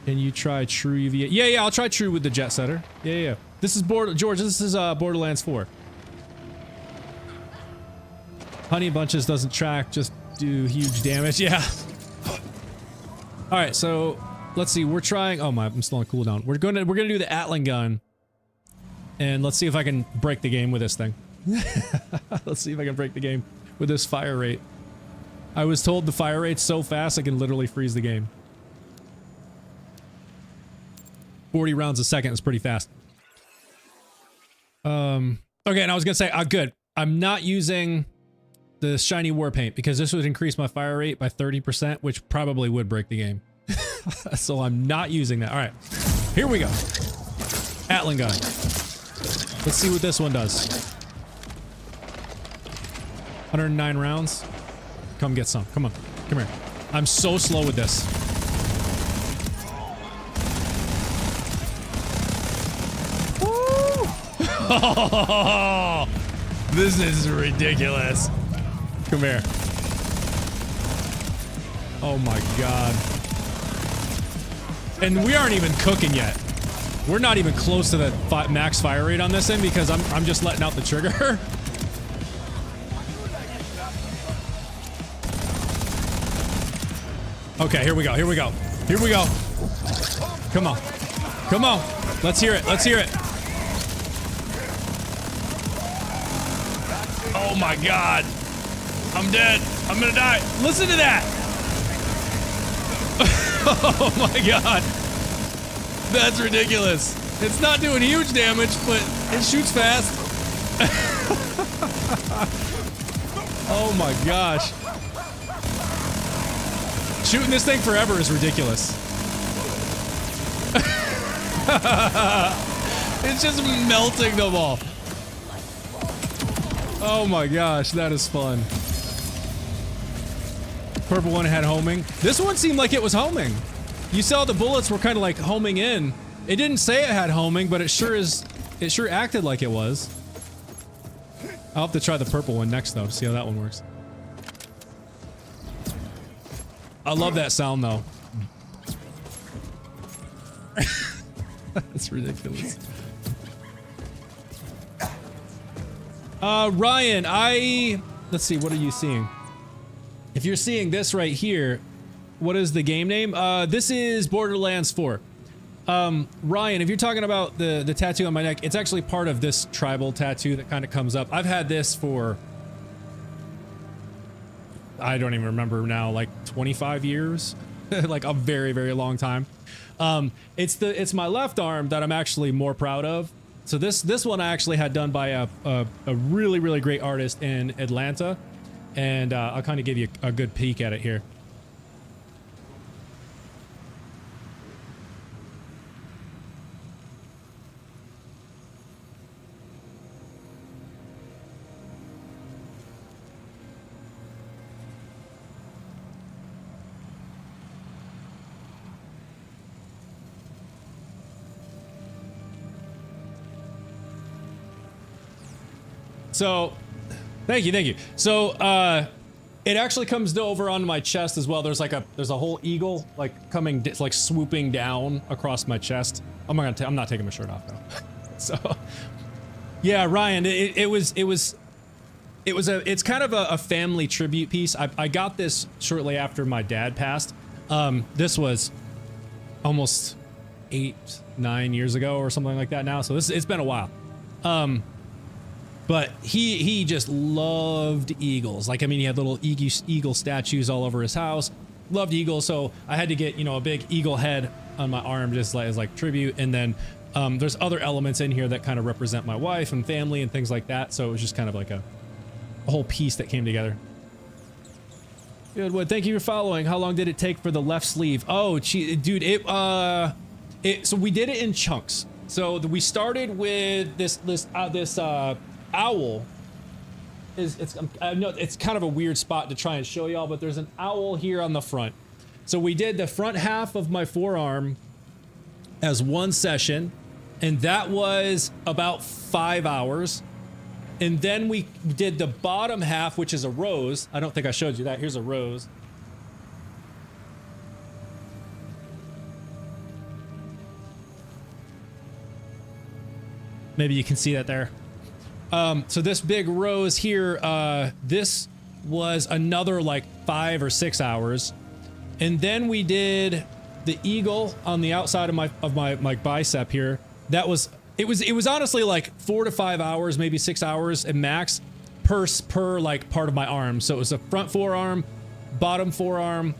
Can you try true UVH? Yeah, I'll try true with the jet setter. Yeah. This is George, this is Borderlands 4. Honey bunches doesn't track, just do huge damage. Yeah. Alright, so let's see. We're trying. Oh my, I'm still on cooldown. We're gonna do the Atlan gun. And let's see if I can break the game with this thing. Let's see if I can break the game with this fire rate. I was told the fire rate's so fast I can literally freeze the game. 40 rounds a second is pretty fast. Okay, and I was gonna say, good. I'm not using the shiny war paint because this would increase my fire rate by 30%, which probably would break the game. So I'm not using that. All right, here we go. Atlan gun. Let's see what this one does. 109 rounds. Come get some. Come on. Come here. I'm so slow with this. Oh, this is ridiculous. Come here. Oh my god. And we aren't even cooking yet. We're not even close to the max fire rate on this thing because I'm just letting out the trigger. Okay, here we go. Here we go. Here we go. Come on. Come on. Let's hear it. Let's hear it. Oh my god. I'm dead. I'm gonna die. Listen to that. Oh my god. That's ridiculous. It's not doing huge damage, but it shoots fast. Oh my gosh. Shooting this thing forever is ridiculous. It's just melting them all. Oh my gosh, that is fun. Purple one had homing. This one seemed like it was homing. You saw the bullets were kind of like homing in. It didn't say it had homing, but it sure acted like it was. I'll have to try the purple one next though to see how that one works. I love that sound though. That's ridiculous. Ryan, let's see, what are you seeing? If you're seeing this right here, what is the game name? This is Borderlands 4. Ryan, if you're talking about the tattoo on my neck, it's actually part of this tribal tattoo that kind of comes up. I've had this for, I don't even remember now, like 25 years, like a very, very long time. It's my left arm that I'm actually more proud of. So this one I actually had done by a really, really great artist in Atlanta. And I'll kind of give you a good peek at it here. So, thank you. So, it actually comes over onto my chest as well. There's a whole eagle like coming, like swooping down across my chest. I'm not taking my shirt off though. So, yeah, Ryan, it's kind of a family tribute piece. I got this shortly after my dad passed. This was almost 8-9 years ago or something like that now. So it's been a while. But he just loved eagles. Like, I mean, he had little eagle statues all over his house. Loved eagles, so I had to get, you know, a big eagle head on my arm just like as like tribute. And then there's other elements in here that kind of represent my wife and family and things like that. So it was just kind of like a whole piece that came together. Goodwood, thank you for following. How long did it take for the left sleeve? Oh, gee, dude, so we did it in chunks. So we started with this owl. I know it's kind of a weird spot to try and show y'all, but there's an owl here on the front. So we did the front half of my forearm as one session, and that was about 5 hours. And then we did the bottom half, which is a rose. I don't think I showed you that. Here's a rose. Maybe you can see that there. So this big rose here, this was another like 5 or 6 hours. And then we did the eagle on the outside of my bicep here. That was, it was honestly like 4 to 5 hours, maybe 6 hours at max per like part of my arm. So it was a front forearm, bottom forearm,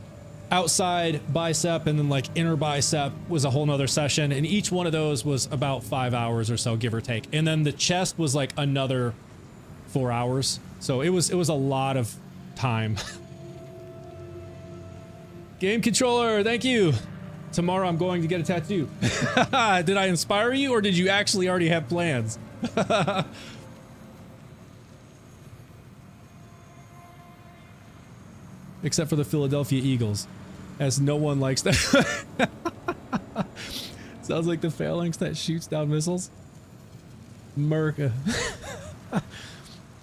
outside bicep, and then like inner bicep was a whole nother session. And each one of those was about 5 hours or so, give or take. And then the chest was like another 4 hours. So it was a lot of time. Game controller, thank you. Tomorrow I'm going to get a tattoo. Did I inspire you, or did you actually already have plans? Except for the Philadelphia Eagles, as no one likes that. Sounds like the phalanx that shoots down missiles. America.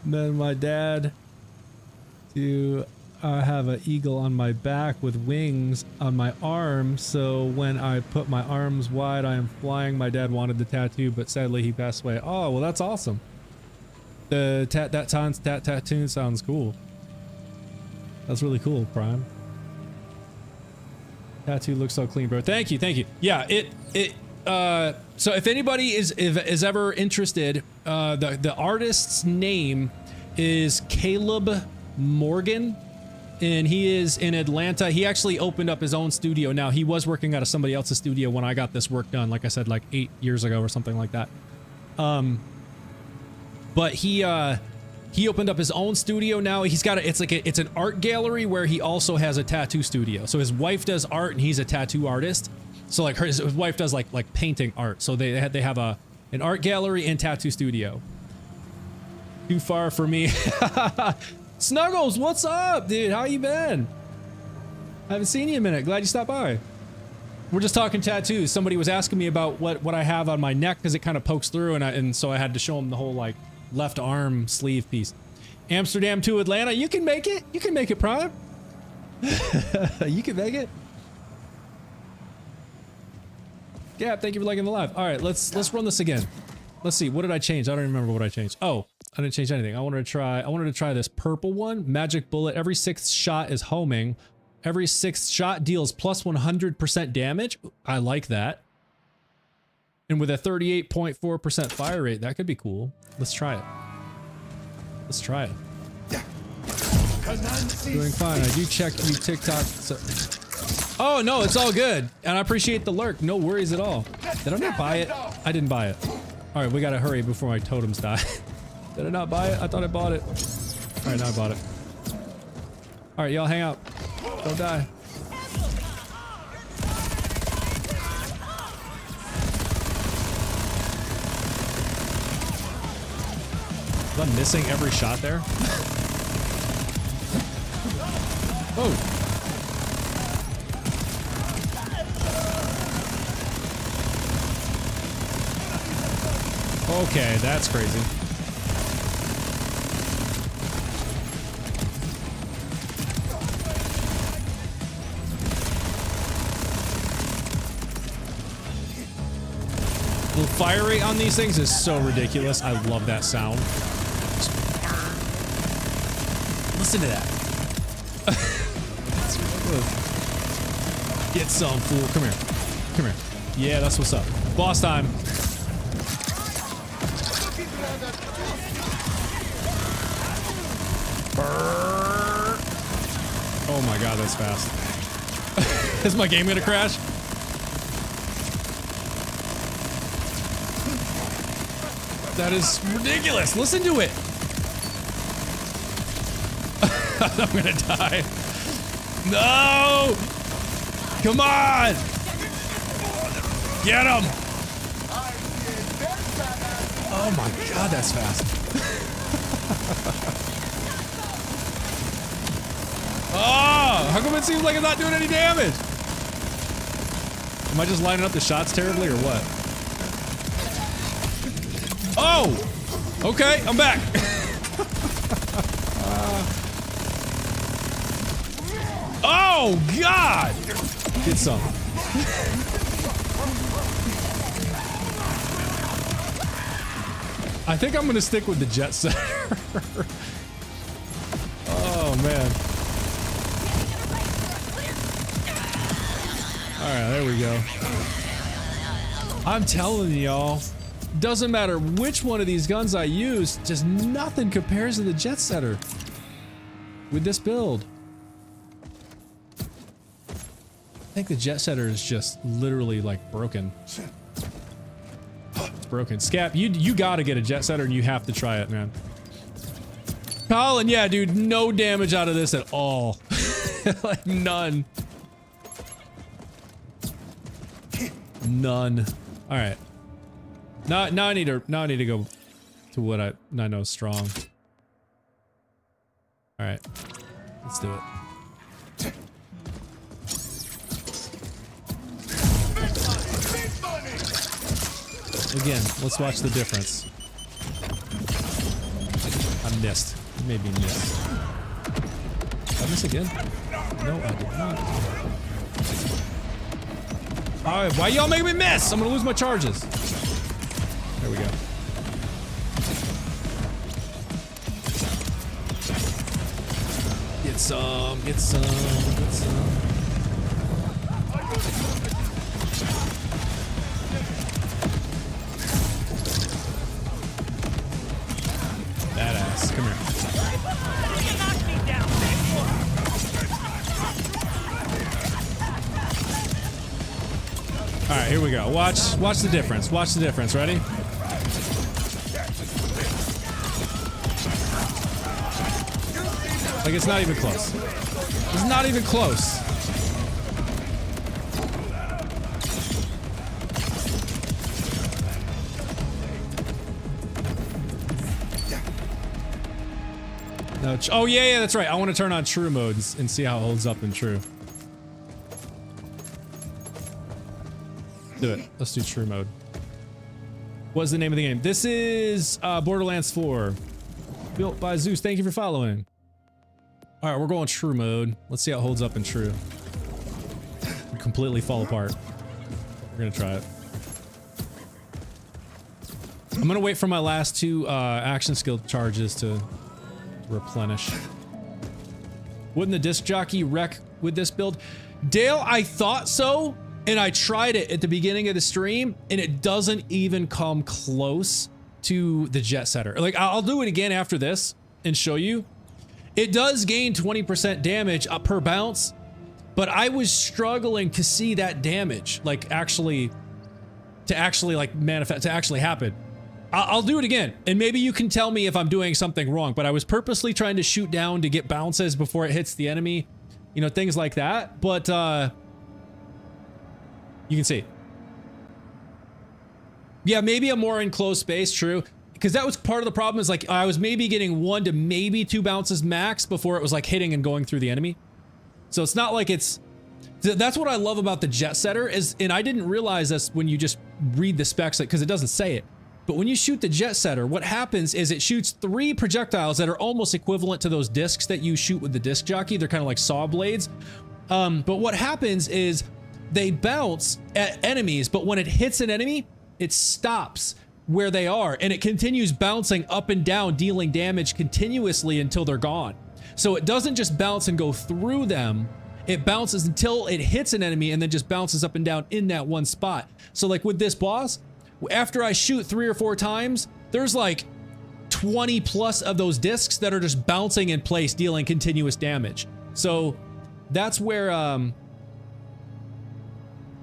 Then my dad to have an eagle on my back with wings on my arm, so when I put my arms wide I am flying. My dad wanted the tattoo, but sadly he passed away. Oh, well, that's awesome. The tattoo sounds cool. That's really cool, Prime. Tattoo looks so clean, bro. Thank you. Yeah, so if anybody is ever interested, the artist's name is Caleb Morgan, and he is in Atlanta. He actually opened up his own studio now. He was working out of somebody else's studio when I got this work done, like I said, like 8 years ago or something like that. But he opened up his own studio now. He's got it's an art gallery where he also has a tattoo studio. So his wife does art and he's a tattoo artist. So like his wife does like painting art. So they have an art gallery and tattoo studio. Too far for me. Snuggles, what's up, dude? How you been? I haven't seen you in a minute. Glad you stopped by. We're just talking tattoos. Somebody was asking me about what I have on my neck because it kind of pokes through, and so I had to show him the whole like left arm sleeve piece. Amsterdam to Atlanta. You can make it. You can make it, Prime. You can make it. Yeah, thank you for liking the live. All right, let's run this again. Let's see. What did I change? I don't remember what I changed. Oh, I didn't change anything. I wanted to try this purple one. Magic bullet. Every 6th shot is homing. Every 6th shot deals plus 100% damage. I like that. And with a 38.4% fire rate, that could be cool. Let's try it. Let's try it. Doing fine. I do check you TikTok. So. Oh, no, it's all good. And I appreciate the lurk. No worries at all. Did I not buy it? I didn't buy it. All right, we got to hurry before my totems die. Did I not buy it? I thought I bought it. All right, now I bought it. All right, y'all hang out. Don't die. Was I missing every shot there? Oh. Okay, that's crazy. fire rate on these things is so ridiculous. I love that sound. Listen to that. Get some, fool. Come here. Come here. Yeah, that's what's up. Boss time. Oh my god, that's fast. Is my game gonna crash? That is ridiculous. Listen to it. I'm gonna die. No! Come on! Get him! Oh my god, that's fast. Oh! How come it seems like it's not doing any damage? Am I just lining up the shots terribly or what? Oh! Okay, I'm back. Oh god! Get some. I think I'm gonna stick with the jet setter. Oh man. Alright, there we go. I'm telling y'all, doesn't matter which one of these guns I use, just nothing compares to the jet setter with this build. I think the jet setter is just literally like broken. It's broken. Scap, you gotta get a jet setter and you have to try it, man. Colin, yeah, dude, no damage out of this at all. Like none. None. All right. Now I need to go to what I know is strong. All right. Let's do it. Again, let's watch the difference. I missed. Maybe missed. Did I miss again? No, I did not. Alright, why y'all making me miss? I'm gonna lose my charges. There we go. Get some, get some, get some. Badass. Come here. All right, here we go. Watch the difference. Watch the difference. Ready? Like it's not even close. It's not even close. No, oh yeah, that's right. I want to turn on true mode and see how it holds up in true. Do it. Let's do true mode. What's the name of the game? This is Borderlands 4. Built by Zeus. Thank you for following. All right, we're going true mode. Let's see how it holds up in true. We completely fall apart. We're gonna try it. I'm gonna wait for my last two action skill charges to replenish. Wouldn't the disc jockey wreck with this build? Dale, I thought so. And I tried it at the beginning of the stream, and it doesn't even come close to the jet setter. Like, I'll do it again after this and show you. It does gain 20% damage per bounce, but I was struggling to see that damage, like, actually like manifest, to actually happen. I'll do it again, and maybe you can tell me if I'm doing something wrong, but I was purposely trying to shoot down to get bounces before it hits the enemy, you know, things like that, but, you can see. Yeah, maybe a more enclosed space, true. Because that was part of the problem, is like I was maybe getting 1 to maybe 2 bounces max before it was like hitting and going through the enemy. So it's not like it's... That's what I love about the jet setter is, and I didn't realize this when you just read the specs, like, because it doesn't say it. But when you shoot the jet setter, what happens is it shoots 3 projectiles that are almost equivalent to those discs that you shoot with the disc jockey. They're kind of like saw blades. But what happens is they bounce at enemies, but when it hits an enemy, it stops where they are and it continues bouncing up and down, dealing damage continuously until they're gone. So it doesn't just bounce and go through them. It bounces until it hits an enemy and then just bounces up and down in that one spot. So like with this boss, after I shoot 3 or 4 times, there's like 20 plus of those discs that are just bouncing in place, dealing continuous damage. So that's where,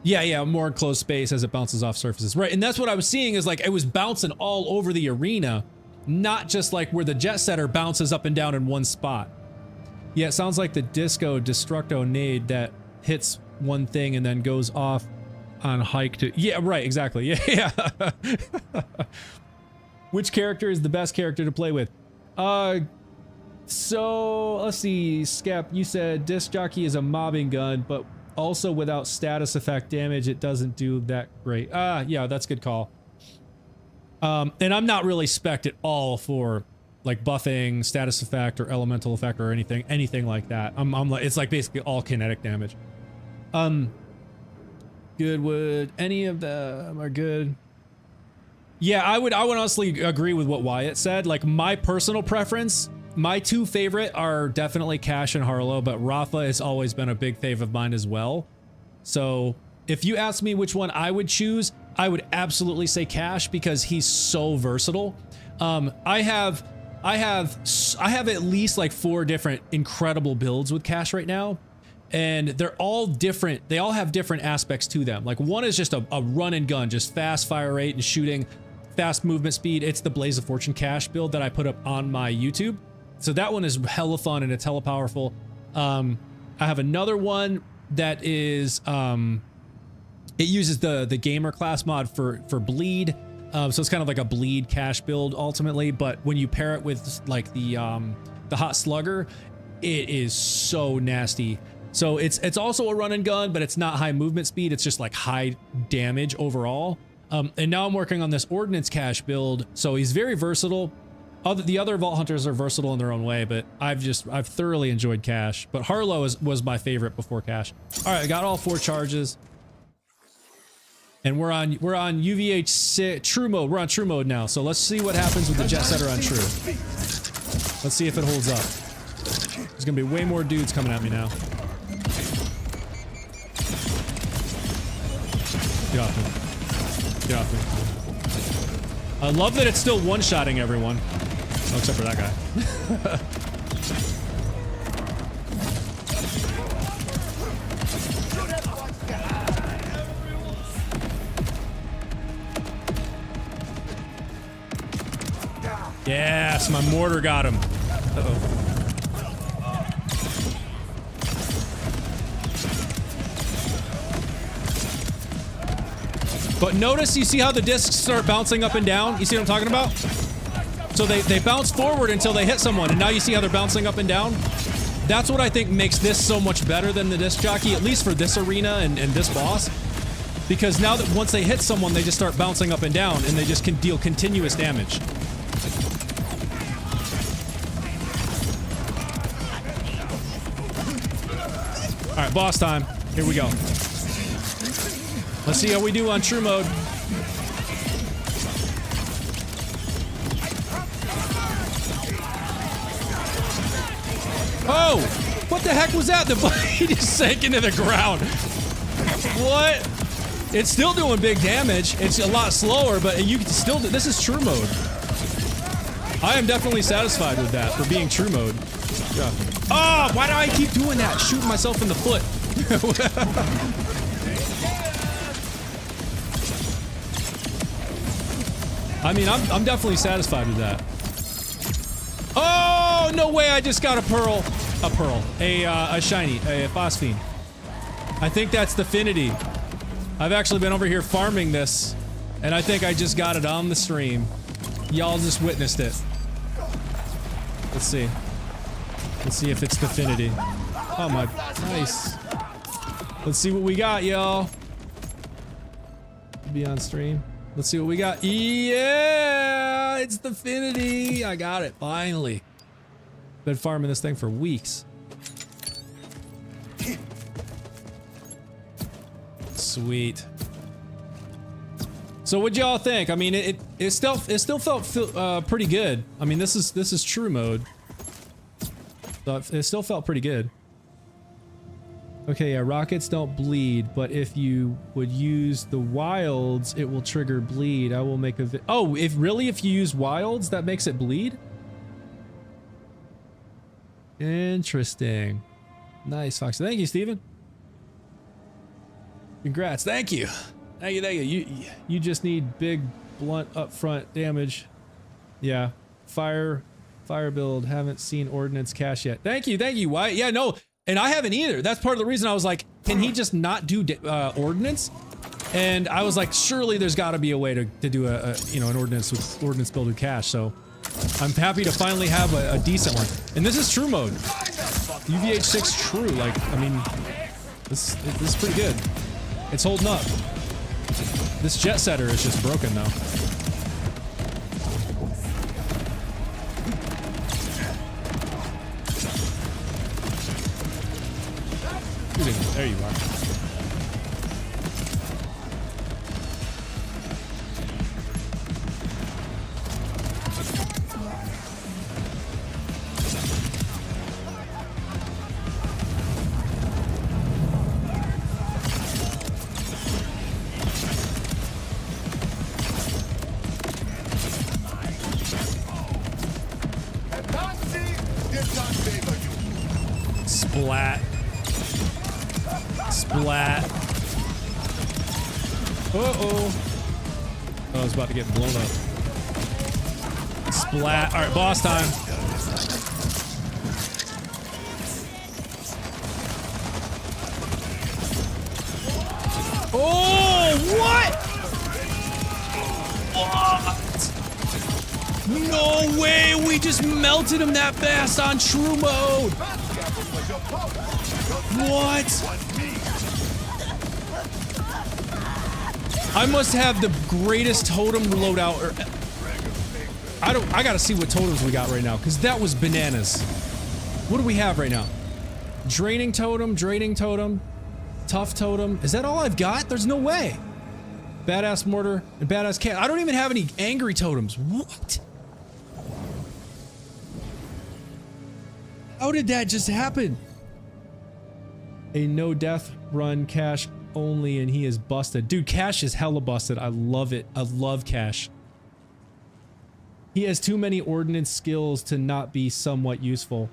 yeah, more enclosed space as it bounces off surfaces. Right, and that's what I was seeing is like it was bouncing all over the arena, not just like where the jet setter bounces up and down in one spot. Yeah, it sounds like the Disco Destructo nade that hits one thing and then goes off on hike to... Yeah, right, exactly. Yeah. Which character is the best character to play with? So, let's see, Scap, you said Disc Jockey is a mobbing gun, but also without status effect damage, it doesn't do that great. Yeah, that's a good call. And I'm not really spec'd at all for like buffing, status effect, or elemental effect, or anything like that. I'm like, it's like basically all kinetic damage. Good. Would any of them are good? Yeah, I would honestly agree with what Wyatt said. Like my personal preference, my 2 favorite are definitely Cash and Harlow, but Rafa has always been a big fave of mine as well. So if you ask me which one I would choose, I would absolutely say Cash because he's so versatile. I have at least like 4 different incredible builds with Cash right now, and they're all different. They all have different aspects to them. Like one is just a run and gun, just fast fire rate and shooting, fast movement speed. It's the Blaze of Fortune Cash build that I put up on my YouTube. So that one is hella fun and it's hella powerful. I have another one that is, it uses the gamer class mod for bleed. So it's kind of like a bleed Cash build ultimately, but when you pair it with like the hot slugger, it is so nasty. So it's also a run and gun, but it's not high movement speed. It's just like high damage overall. And now I'm working on this Ordnance Cash build. So he's very versatile. The other Vault Hunters are versatile in their own way, but I've thoroughly enjoyed Cash. But Harlow was my favorite before Cash. All right, I got all 4 charges. And we're on UVH6 true mode. We're on true mode now. So let's see what happens with the jet setter on true. Let's see if it holds up. There's gonna be way more dudes coming at me now. Get off me. Get off me. I love that it's still one-shotting everyone. Oh, except for that guy. Yes, my mortar got him. Uh-oh. But notice, you see how the discs start bouncing up and down? You see what I'm talking about? So they bounce forward until they hit someone, and now you see how they're bouncing up and down? That's what I think makes this so much better than the disc jockey, at least for this arena and this boss. Because now that once they hit someone, they just start bouncing up and down, and they just can deal continuous damage. Alright, boss time. Here we go. Let's see how we do on true mode. Oh! What the heck was that? The body just sank into the ground. What? It's still doing big damage. It's a lot slower, but you can still do. This is true mode. I am definitely satisfied with that for being true mode. Yeah. Oh, why do I keep doing that? Shooting myself in the foot. I mean, I'm definitely satisfied with that. Oh, no way, I just got a pearl. A shiny, a phosphine. I think that's the Finity. I've actually been over here farming this, and I think I just got it on the stream. Y'all just witnessed it. Let's see. Let's see if it's the Finity. Oh my, nice. Let's see what we got, y'all. Be on stream. Let's see what we got. Yeah, it's the Finity. I got it, finally. Been farming this thing for weeks. Sweet. So what'd y'all think? I mean, it still felt pretty good. I mean, this is true mode. So it still felt pretty good. Okay, yeah, rockets don't bleed, but if you would use the wilds, it will trigger bleed. I will make a oh, if you use wilds, that makes it bleed? Interesting. Nice, Fox. Thank you, Steven. Congrats. Thank you. Thank you. You just need big, blunt, upfront damage. Yeah. Fire build. Haven't seen Ordnance cache yet. Thank you. Why? Yeah, no. And I haven't either. That's part of the reason I was like, can he just not do Ordnance? And I was like, surely there's got to be a way to do an Ordnance build with cache. So I'm happy to finally have a decent one. And this is true mode. UVH6 true. Like, I mean, this is pretty good. It's holding up. This jet setter is just broken though. There you are. Splat. Splat. Uh-oh. Oh, I was about to get blown up. Splat. Alright, boss time. Oh, what? What? No way, we just melted him that fast on true mode. What? I must have the greatest totem loadout. I gotta see what totems we got right now, because that was bananas. What do we have right now? Draining totem, tough totem. Is that all I've got? There's no way. Badass mortar and badass cat. I don't even have any angry totems. What? How did that just happen? A no death run cache only, and he is busted. Dude, Cash is hella busted. I love it. I love Cash. He has too many ordnance skills to not be somewhat useful.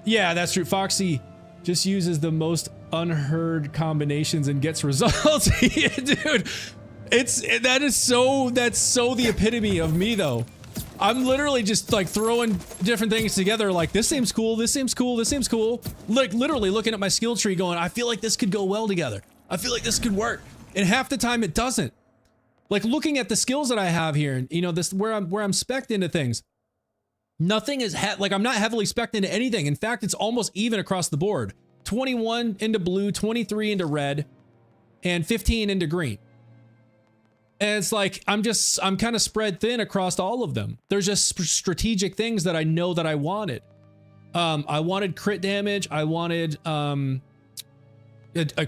Yeah, that's true. Foxy just uses the most unheard combinations and gets results. Yeah, dude, that's so the epitome of me though. I'm literally just like throwing different things together like this seems cool, this seems cool, this seems cool. Like literally looking at my skill tree going, I feel like this could go well together. I feel like this could work. And half the time it doesn't. Like looking at the skills that I have here and you know, this where I'm spec'd into things. Nothing is like I'm not heavily spec'd into anything. In fact, it's almost even across the board. 21 into blue, 23 into red, and 15 into green. And it's like, I'm kind of spread thin across all of them. There's just strategic things that I know that I wanted. I wanted crit damage. I wanted a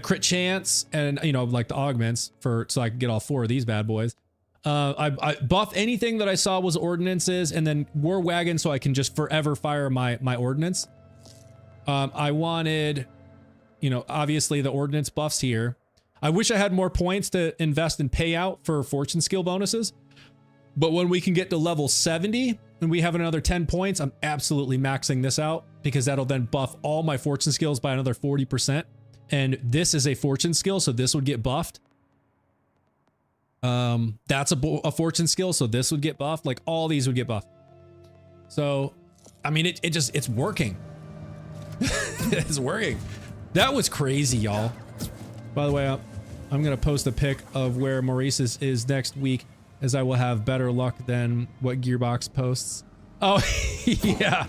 crit chance and, you know, like the augments so I could get all 4 of these bad boys. I buff anything that I saw was ordinances and then war wagon so I can just forever fire my ordnance. I wanted, you know, obviously the ordnance buffs here. I wish I had more points to invest in payout for fortune skill bonuses. But when we can get to level 70 and we have another 10 points, I'm absolutely maxing this out because that'll then buff all my fortune skills by another 40%. And this is a fortune skill, so this would get buffed. That's a fortune skill, so this would get buffed. Like all these would get buffed. So, I mean, it's working. It's working. That was crazy, y'all. By the way, I'm going to post a pic of where Maurice's is next week, as I will have better luck than what Gearbox posts. Oh, yeah.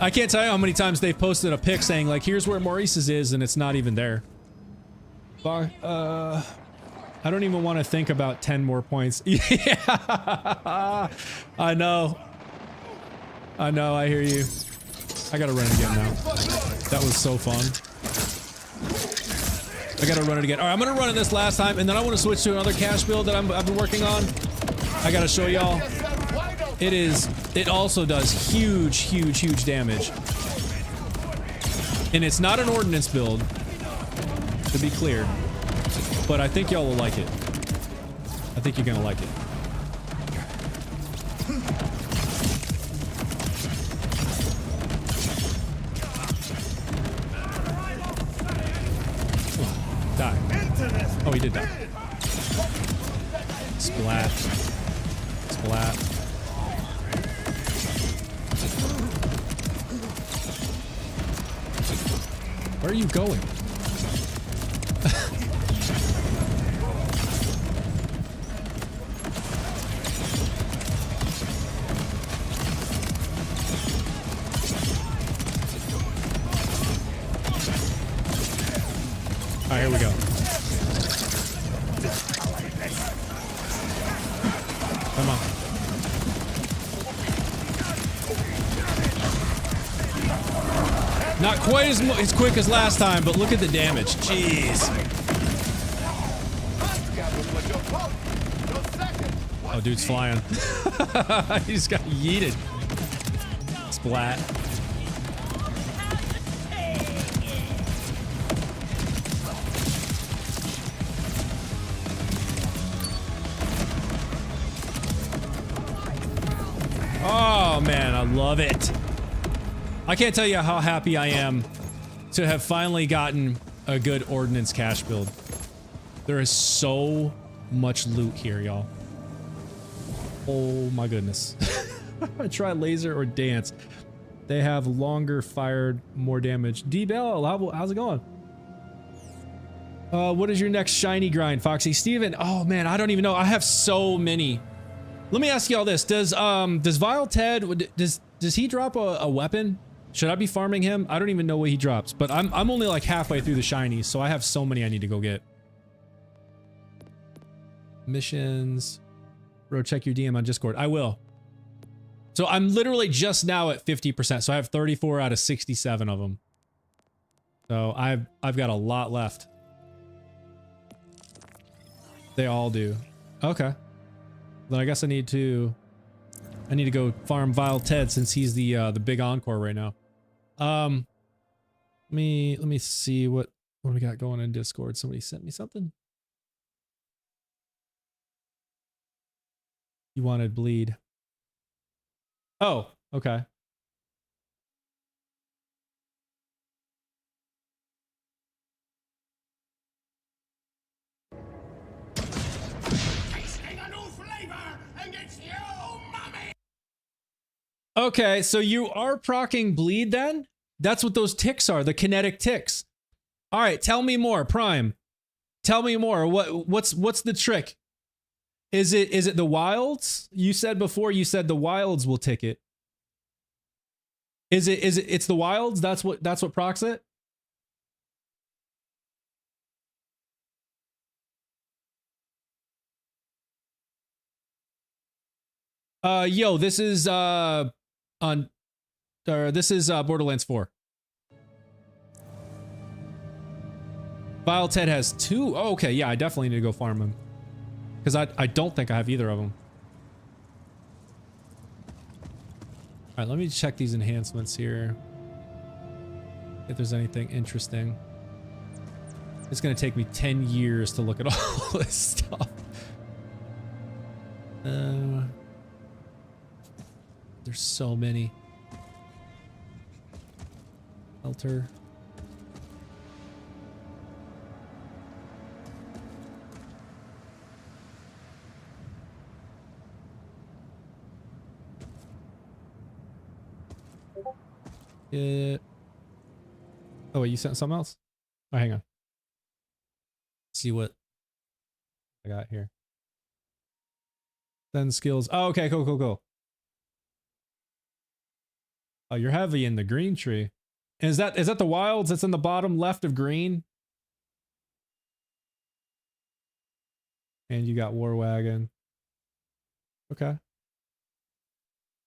I can't tell you how many times they've posted a pic saying, like, here's where Maurice's is, and it's not even there. I don't even want to think about 10 more points. Yeah. I know. I hear you. I gotta run again now. That was so fun. I gotta run it again. All right, I'm gonna run it this last time, and then I want to switch to another cache build that I've been working on. I gotta show y'all. It also does huge damage. And it's not an ordnance build, to be clear. But I think y'all will like it. I think you're gonna like it. Die. Oh, he did die. Splat. Splat. Where are you going? All right, here we go. Come on. Not quite as quick as last time, but look at the damage. Jeez. Oh, dude's flying. He just got yeeted. Splat. Oh man, I love it. I can't tell you how happy I am to have finally gotten a good ordnance cache build. There is so much loot here, y'all. Oh my goodness. Try laser or dance. They have longer fired, more damage. D-Bell, how's it going? What is your next shiny grind, Foxy? Steven, oh man, I don't even know. I have so many. Let me ask y'all this. Does Vile Ted, does he drop a weapon? Should I be farming him? I don't even know what he drops, but I'm only like halfway through the shinies, so I have so many I need to go get. Missions. Bro, check your DM on Discord. I will. So I'm literally just now at 50%, so I have 34 out of 67 of them. So I've got a lot left. They all do. Okay. Then I guess I need to go farm Vile Ted since he's the big encore right now. Let me see what we got going in Discord. Somebody sent me something. You wanted bleed. Oh, okay. Okay, so you are proccing bleed then? That's what those ticks are, the kinetic ticks. All right, tell me more, Prime. Tell me more. What's the trick? Is it the wilds? You said before you said the wilds will tick it. It's the wilds? That's what procs it? Yo, this is Borderlands 4. Vile Ted has 2. Oh, okay, yeah, I definitely need to go farm him. Because I don't think I have either of them. Alright, let me check these enhancements here. If there's anything interesting. It's gonna take me 10 years to look at all this stuff. There's so many. Filter. Oh wait, you sent something else? Oh, hang on. See what I got here. Send skills. Oh, okay, cool. Oh, you're heavy in the green tree. And is that the wilds that's in the bottom left of green? And you got War Wagon. Okay. I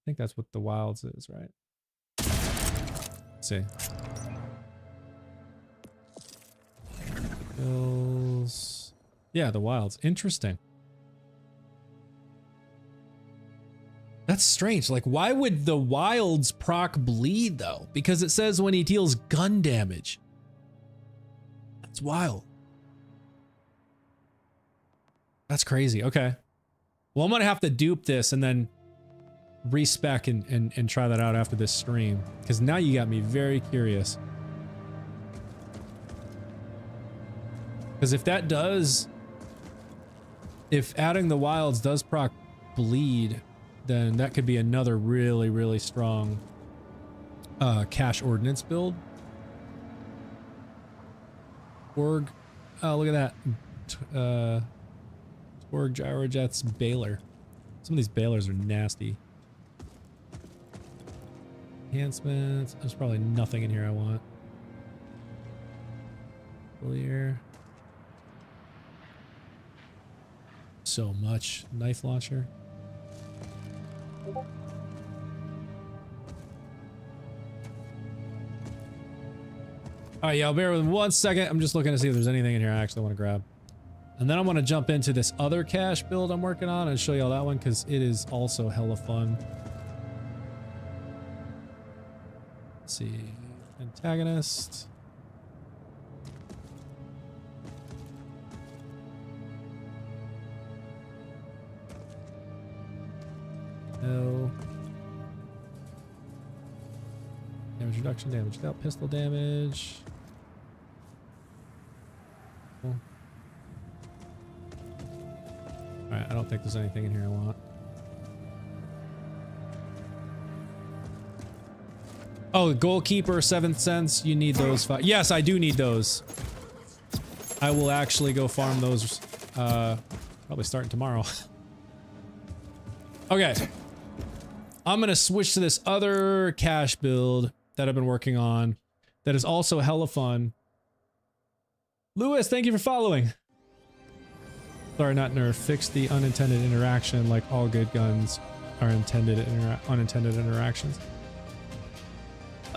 think that's what the wilds is, right? Let's see. Hills. Yeah, the wilds. Interesting. That's strange. Like, why would the wilds proc bleed though? Because it says when he deals gun damage. That's wild. That's crazy. Okay. Well, I'm gonna have to dupe this and then respec and try that out after this stream. Because now you got me very curious. Because if that does... If adding the wilds does proc bleed, then that could be another really, really strong cash ordnance build. Org. Oh, look at that. Org Gyrojets Baylor. Some of these Baylors are nasty. Enhancements. There's probably nothing in here I want. Clear. So much. Knife launcher. Alright, y'all bear with me 1 second. I'm just looking to see if there's anything in here I actually want to grab. And then I'm going to jump into this other cache build I'm working on and show y'all that one because it is also hella fun. Let's see. Antagonist. No. Damage reduction, damage without pistol damage. Cool. Alright, I don't think there's anything in here I want. Oh, goalkeeper, 7th sense, you need those 5. Yes, I do need those. I will actually go farm those, probably starting tomorrow. Okay. I'm gonna switch to this other cache build that I've been working on that is also hella fun. Lewis, thank you for following. Sorry, not nerf. Fix the unintended interaction like all good guns are unintended interactions.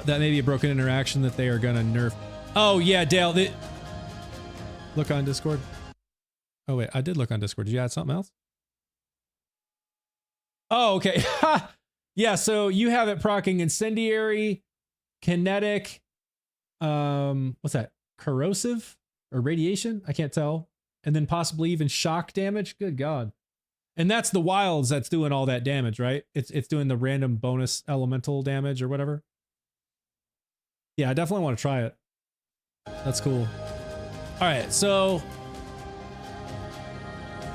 That may be a broken interaction that they are gonna nerf. Oh yeah, Dale. Look on Discord. Oh wait, I did look on Discord. Did you add something else? Oh, okay. Yeah, so you have it proccing incendiary, kinetic, what's that? Corrosive or radiation? I can't tell. And then possibly even shock damage. Good God. And that's the wilds that's doing all that damage, right? It's doing the random bonus elemental damage or whatever. Yeah, I definitely want to try it. That's cool. All right, so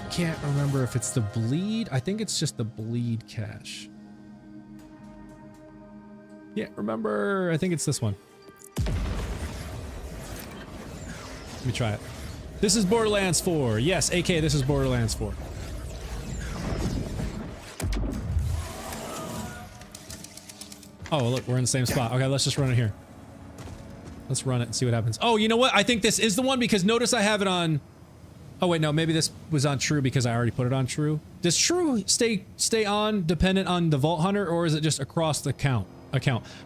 can't remember if it's the bleed. I think it's just the bleed cache. Yeah, remember, I think it's this one. Let me try it. This is Borderlands 4. Yes, AK, this is Borderlands 4. Oh, look, we're in the same spot. Okay, let's just run it here. Let's run it and see what happens. Oh, you know what? I think this is the one because notice I have it on... Oh, wait, no, maybe this was on true because I already put it on true. Does true stay on dependent on the Vault Hunter or is it just across the account?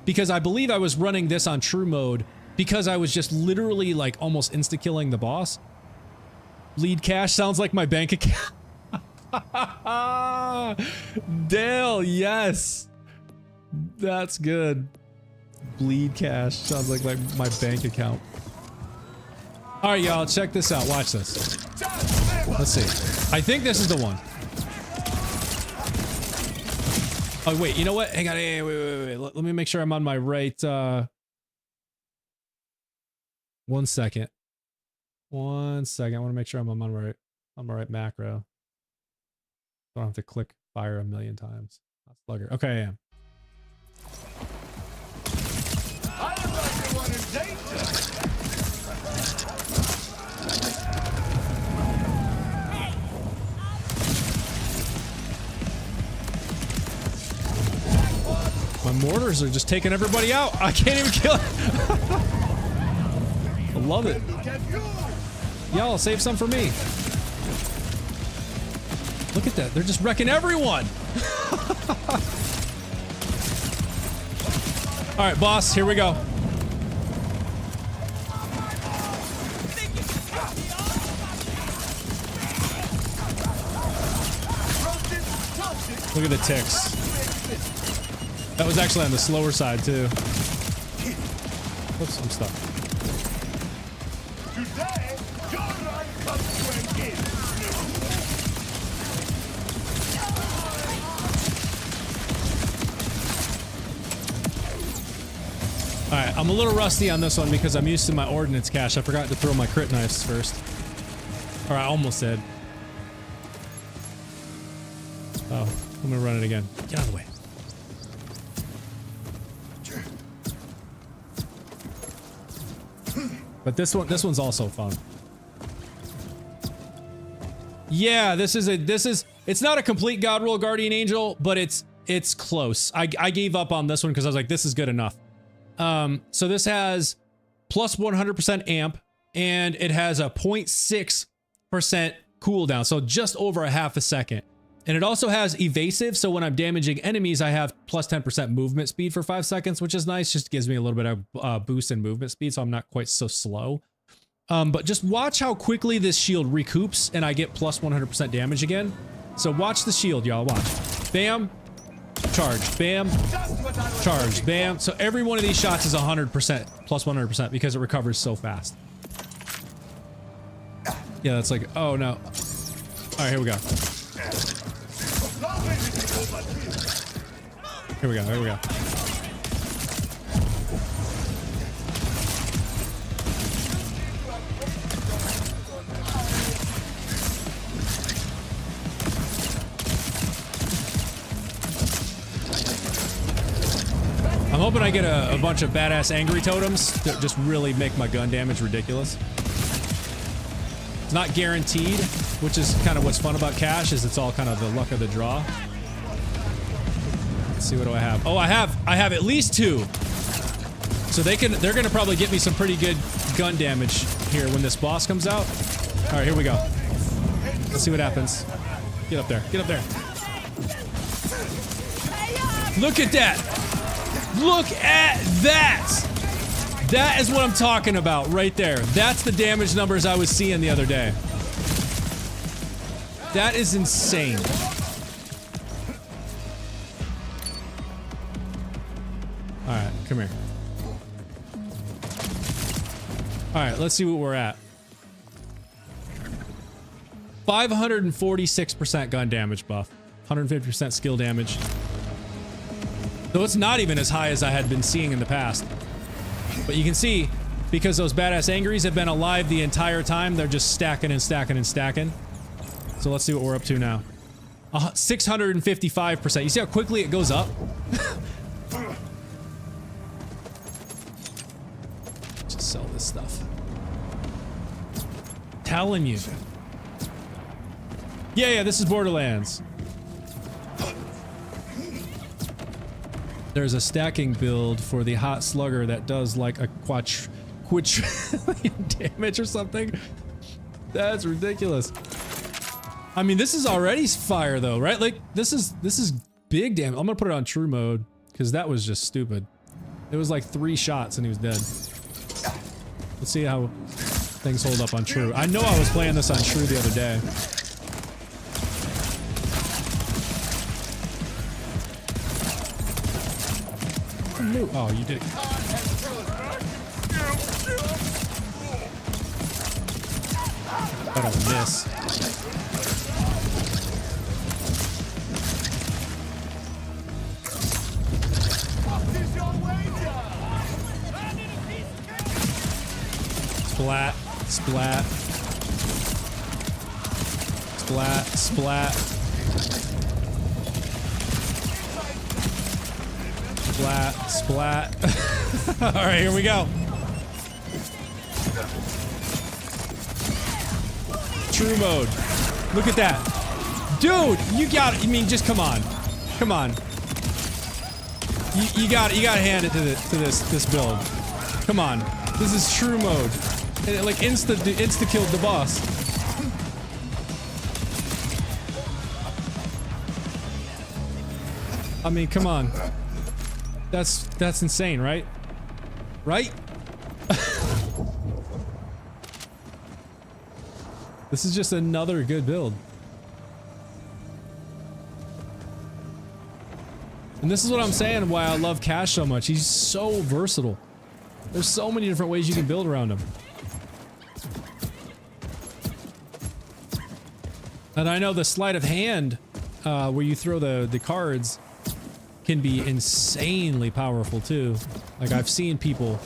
Because I believe I was running this on true mode because I was just literally like almost insta-killing the boss. Bleed cache sounds like my bank account. Dale, yes. That's good. Bleed cache sounds like my bank account. All right, y'all, check this out. Watch this. Let's see. I think this is the one. Oh, wait, you know what? Hang on, wait. Let me make sure I'm on my right, 1 second. 1 second. I want to make sure I'm on my right macro. I don't have to click fire a million times. Not slugger. Okay, I am. My mortars are just taking everybody out. I can't even kill it. I love it. Y'all, save some for me. Look at that. They're just wrecking everyone. All right, boss, here we go. Look at the ticks. That was actually on the slower side too. Oops, I'm stuck. Today, your run comes to an end. Alright, I'm a little rusty on this one because I'm used to my ordnance cache. I forgot to throw my crit knives first. Or I almost did. Oh, I'm gonna run it again. Get out of the way. But this one's also fun. Yeah, it's not a complete God Roll Guardian Angel, but it's close. I gave up on this one because I was like, this is good enough. So this has plus 100% amp, and it has a 0.6% cooldown, so just over a half a second. And it also has evasive, so when I'm damaging enemies, I have plus 10% movement speed for 5 seconds, which is nice. Just gives me a little bit of boost in movement speed, so I'm not quite so slow. But just watch how quickly this shield recoups, and I get plus 100% damage again. So watch the shield, y'all. Watch. Bam. Charge. Bam. Charge. Bam. So every one of these shots is 100%, plus 100%, because it recovers so fast. Yeah, that's like, oh no. All right, here we go. Here we go, here we go. I'm hoping I get a bunch of badass angry totems that just really make my gun damage ridiculous. It's not guaranteed, which is kind of what's fun about cash, is it's all kind of the luck of the draw. Let's see, what do I have? Oh, I have at least 2. So they're gonna probably get me some pretty good gun damage here when this boss comes out. All right, here we go. Let's see what happens. Get up there. Get up there. Look at that. Look at that. That is what I'm talking about right there. That's the damage numbers I was seeing the other day. That is insane. All right, come here. All right, let's see what we're at. 546% gun damage buff, 150% skill damage. Though it's not even as high as I had been seeing in the past. But you can see, because those badass angries have been alive the entire time, they're just stacking and stacking and stacking. So let's see what we're up to now. 655%. You see how quickly it goes up? Just sell this stuff. Telling you. Yeah, this is Borderlands. There's a stacking build for the hot slugger that does like a quadrillion damage or something. That's ridiculous. I mean, this is already fire though, right? Like this is big damage. I'm gonna put it on true mode because that was just stupid. It was like 3 shots and he was dead. Let's see how things hold up on true. I know I was playing this on true the other day. Oh, you did. I don't miss. Splat, splat. Splat, splat. Splat, splat. All right, here we go. True mode. Look at that. Dude, you got it. I mean, just come on. Come on. You got to hand it to this build. Come on. This is true mode. It, like insta killed the boss. I mean, come on. That's insane, right? Right? This is just another good build. And this is what I'm saying, why I love Cash so much. He's so versatile. There's so many different ways you can build around him. And I know the sleight of hand, where you throw the cards, can be insanely powerful too. Like I've seen people...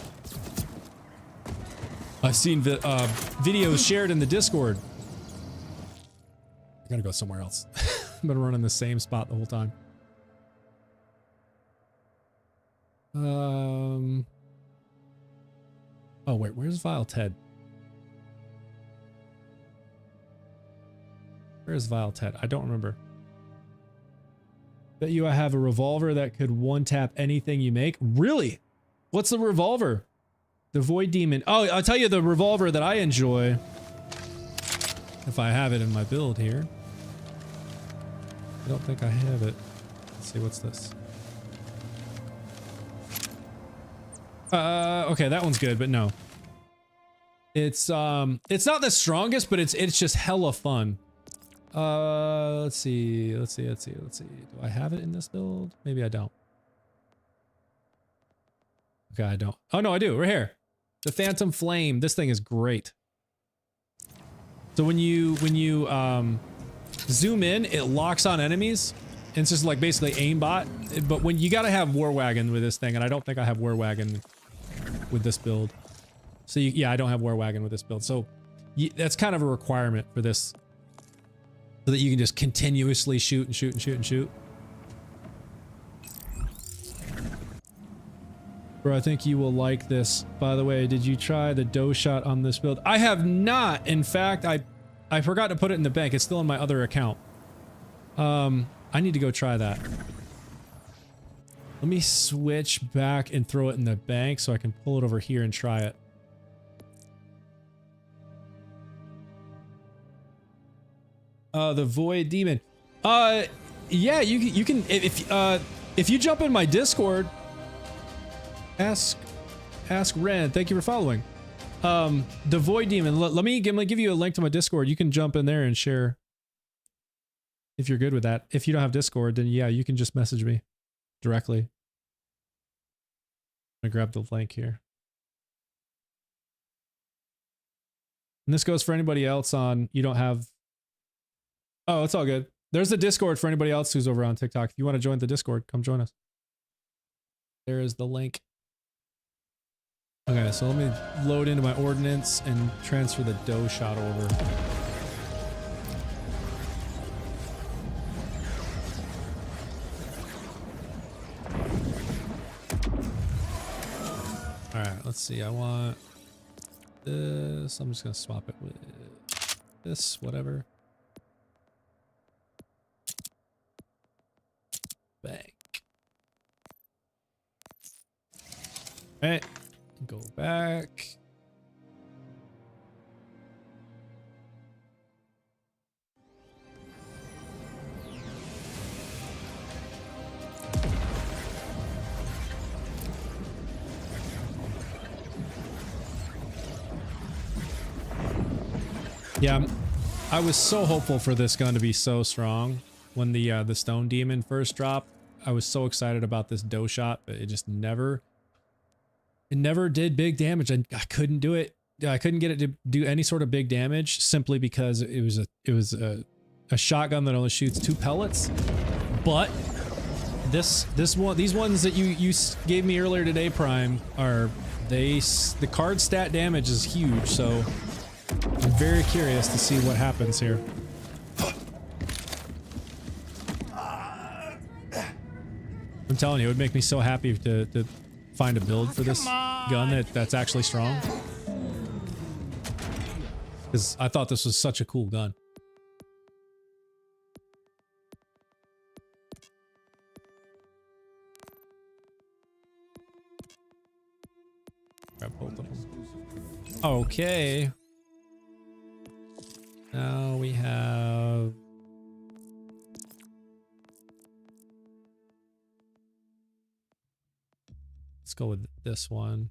I've seen videos shared in the Discord. I gotta go somewhere else. I've been running the same spot the whole time. Oh wait, where's Vile Ted? Where's Vile Ted? I don't remember. Bet you I have a revolver that could one-tap anything you make. Really? What's the revolver? The Void Demon. Oh, I'll tell you the revolver that I enjoy. If I have it in my build here. I don't think I have it. Let's see, what's this? Okay, that one's good, but no. It's not the strongest, but it's just hella fun. Let's see. Do I have it in this build? Maybe I don't. Okay, I don't. Oh no, I do, right here. The Phantom Flame. This thing is great. So when you zoom in, it locks on enemies. And it's just like basically aimbot. But when you gotta have War Wagon with this thing, and I don't think I have War Wagon with this build. So yeah, I don't have War Wagon with this build. So that's kind of a requirement for this. So that you can just continuously shoot and shoot and shoot and shoot. Bro, I think you will like this. By the way, did you try the dough shot on this build? I have not. In fact, I forgot to put it in the bank. It's still in my other account. I need to go try that. Let me switch back and throw it in the bank so I can pull it over here and try it. The Void Demon. Yeah, you can if you jump in my Discord, ask Ren. Thank you for following. The Void Demon. Let me give you a link to my Discord. You can jump in there and share if you're good with that. If you don't have Discord, then yeah, you can just message me directly. I'm gonna grab the link here. And this goes for anybody else on you don't have. Oh, it's all good. There's the Discord for anybody else who's over on TikTok. If you want to join the Discord, come join us. There is the link. Okay, so let me load into my ordnance and transfer the dough shot over. Alright, let's see. I want this. I'm just going to swap it with this, whatever. Bank. Alright, go back. Yeah, I was so hopeful for this gun to be so strong when the stone demon first dropped. I was so excited about this dough shot, but it just never did big damage. I couldn't do it. I couldn't get it to do any sort of big damage simply because it was a shotgun that only shoots 2 pellets. But these ones that you gave me earlier today, Prime, the card stat damage is huge, so I'm very curious to see what happens here. I'm telling you, it would make me so happy to find a build for this gun that's actually strong. Because I thought this was such a cool gun. Grab both of them. Okay. Now we have... Let's go with this one.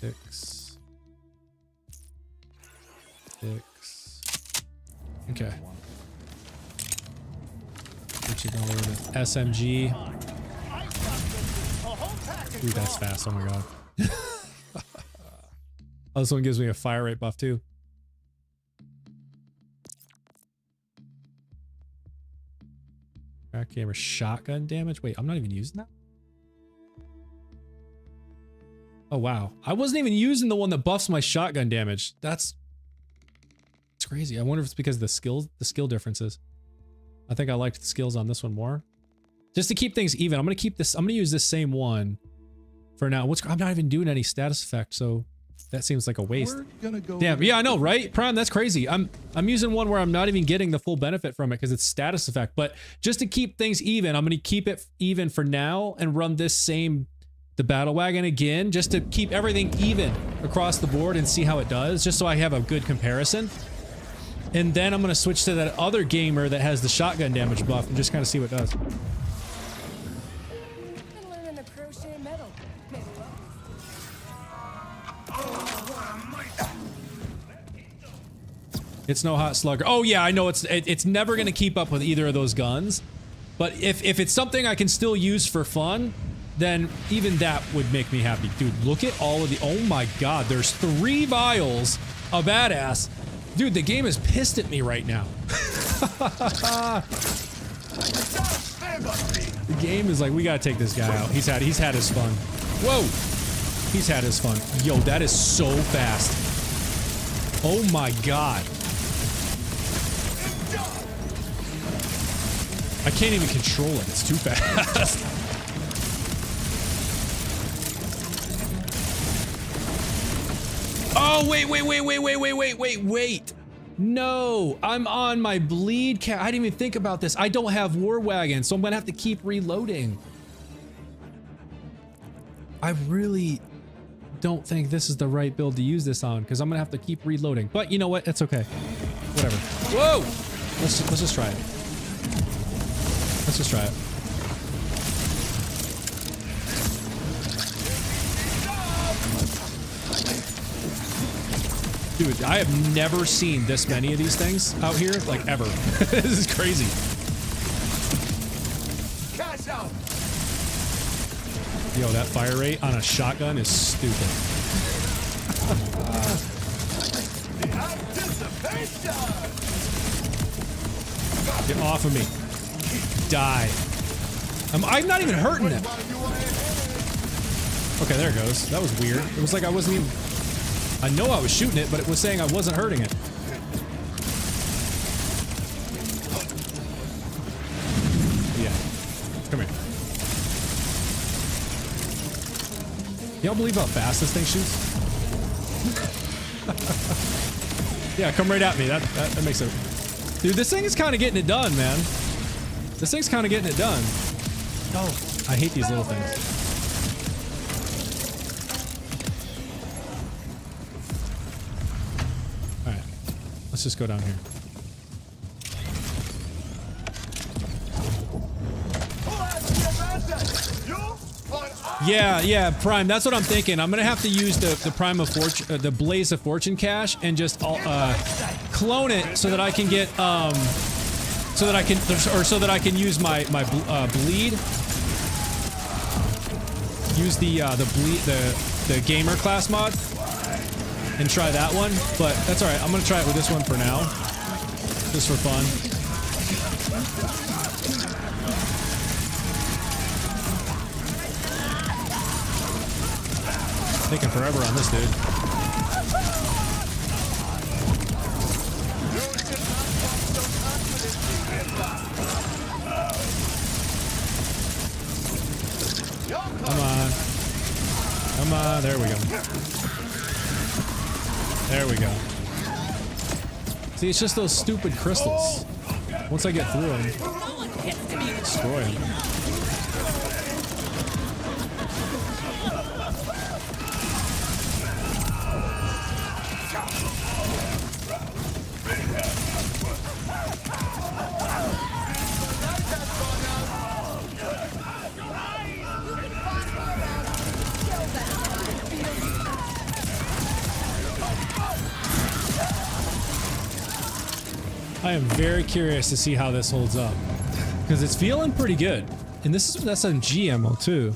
6. 6. Okay. actually going over the SMG. Dude, that's fast. Oh my god. Oh, this one gives me a fire rate buff too. Back camera shotgun damage. Wait, I'm not even using that. Oh wow, I wasn't even using the one that buffs my shotgun damage. That's crazy. I wonder if it's because of the skill differences. I think I liked the skills on this one more. Just to keep things even, I'm gonna keep this. I'm gonna use this same one for now. I'm not even doing any status effect, so that seems like a waste. Damn, yeah, I know, right? Prime, that's crazy. I'm using one where I'm not even getting the full benefit from it because it's status effect. But just to keep things even, I'm gonna keep it even for now and run the battle wagon again, just to keep everything even across the board and see how it does, just so I have a good comparison. And then I'm gonna switch to that other gamer that has the shotgun damage buff and just kind of see what it does. It's no hot slugger. Oh yeah, I know it's never gonna keep up with either of those guns. But if it's something I can still use for fun, then even that would make me happy. Dude, look at all of the, oh my god, there's 3 vials of badass. Dude, the game is pissed at me right now. The game is like, we gotta take this guy out. He's had his fun. Whoa! He's had his fun. Yo, that is so fast. Oh my god. I can't even control it. It's too fast. Oh, wait. No, I'm on my bleed cap. I didn't even think about this. I don't have War Wagon, so I'm gonna have to keep reloading. I really don't think this is the right build to use this on, because I'm gonna have to keep reloading. But you know what? It's okay. Whatever. Whoa! Let's just try it. Let's just try it. Dude, I have never seen this many of these things out here, like ever. This is crazy. Cash out. Yo, that fire rate on a shotgun is stupid. The anticipation. Get off of me. Die. I'm not even hurting him. Okay, there it goes. That was weird. It was like I wasn't even... I know I was shooting it, but it was saying I wasn't hurting it. Yeah. Come here. Y'all believe how fast this thing shoots? Yeah, come right at me. That makes it... Dude, this thing is kind of getting it done, man. This thing's kind of getting it done. Oh, I hate these little things. Let's just go down here. Yeah, Prime. That's what I'm thinking. I'm gonna have to use the Prime of Fortune, the Blaze of Fortune cache, and just clone it so that I can get so that I can use my bleed. Use the gamer class mod. And try that one, but that's alright. I'm gonna try it with this one for now. Just for fun. Taking forever on this dude. Come on. Come on, there we go. There we go. See, it's just those stupid crystals. Once I get through them, destroy them. I am very curious to see how this holds up. Because it's feeling pretty good. And this is SMG ammo too.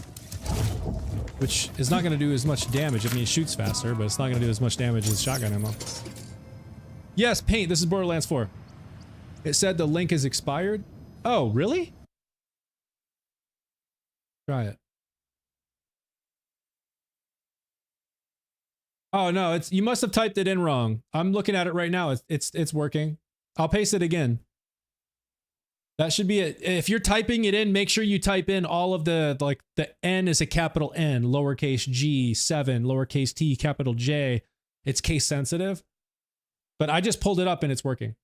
Which is not going to do as much damage. I mean, it shoots faster, but it's not going to do as much damage as shotgun ammo. Yes, paint. This is Borderlands 4. It said the link is expired. Oh, really? Try it. Oh no, it's you must have typed it in wrong. I'm looking at it right now. It's working. I'll paste it again. That should be it. If you're typing it in, make sure you type in all of the, like, the N is a capital N, lowercase g, 7, lowercase t, capital J. It's case sensitive. But I just pulled it up and it's working.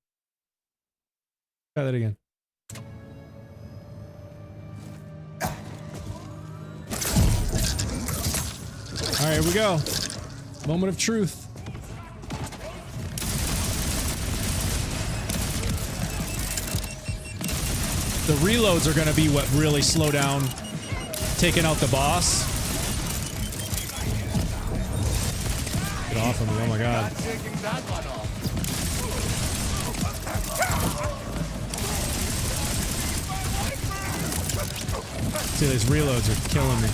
Try that again. All right, here we go. Moment of truth. The reloads are going to be what really slow down taking out the boss. Get off of me, oh my god. See, these reloads are killing me.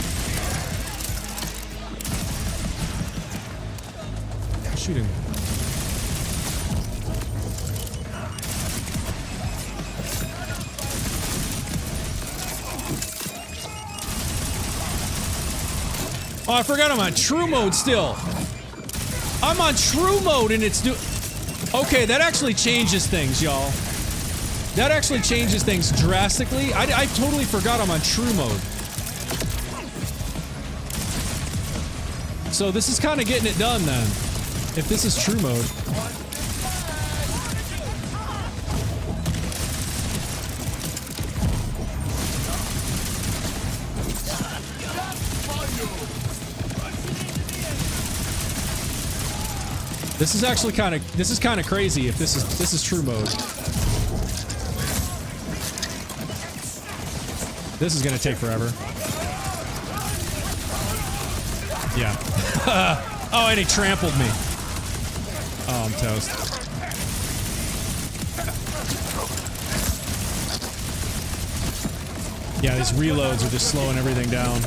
Shooting me. Oh, I forgot I'm on true mode still. I'm on true mode and it's okay, that actually changes things, y'all. That actually changes things drastically. I totally forgot I'm on true mode. So this is kind of getting it done then. If this is true mode. This is actually kind of crazy if this is true mode. This is gonna take forever. Yeah. Oh, and he trampled me. Oh, I'm toast. Yeah, these reloads are just slowing everything down.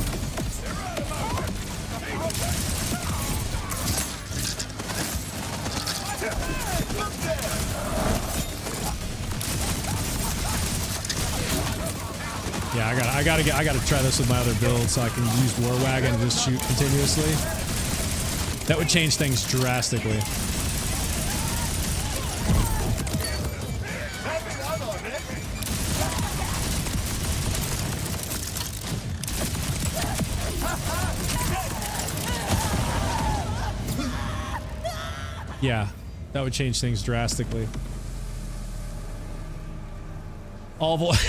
Yeah, I gotta try this with my other build so I can use War Wagon and just shoot continuously. That would change things drastically. Yeah, that would change things drastically. Almost.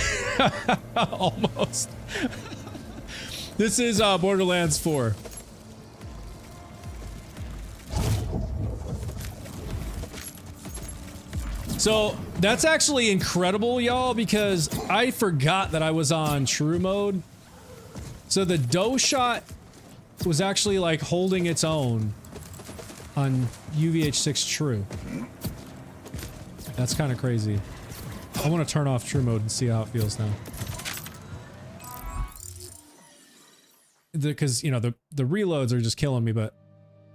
This is Borderlands 4. So that's actually incredible, y'all, because I forgot that I was on true mode. So the doe shot was actually like holding its own on UVH6 true. That's kind of crazy. I want to turn off true mode and see how it feels now. Because, you know, the reloads are just killing me, but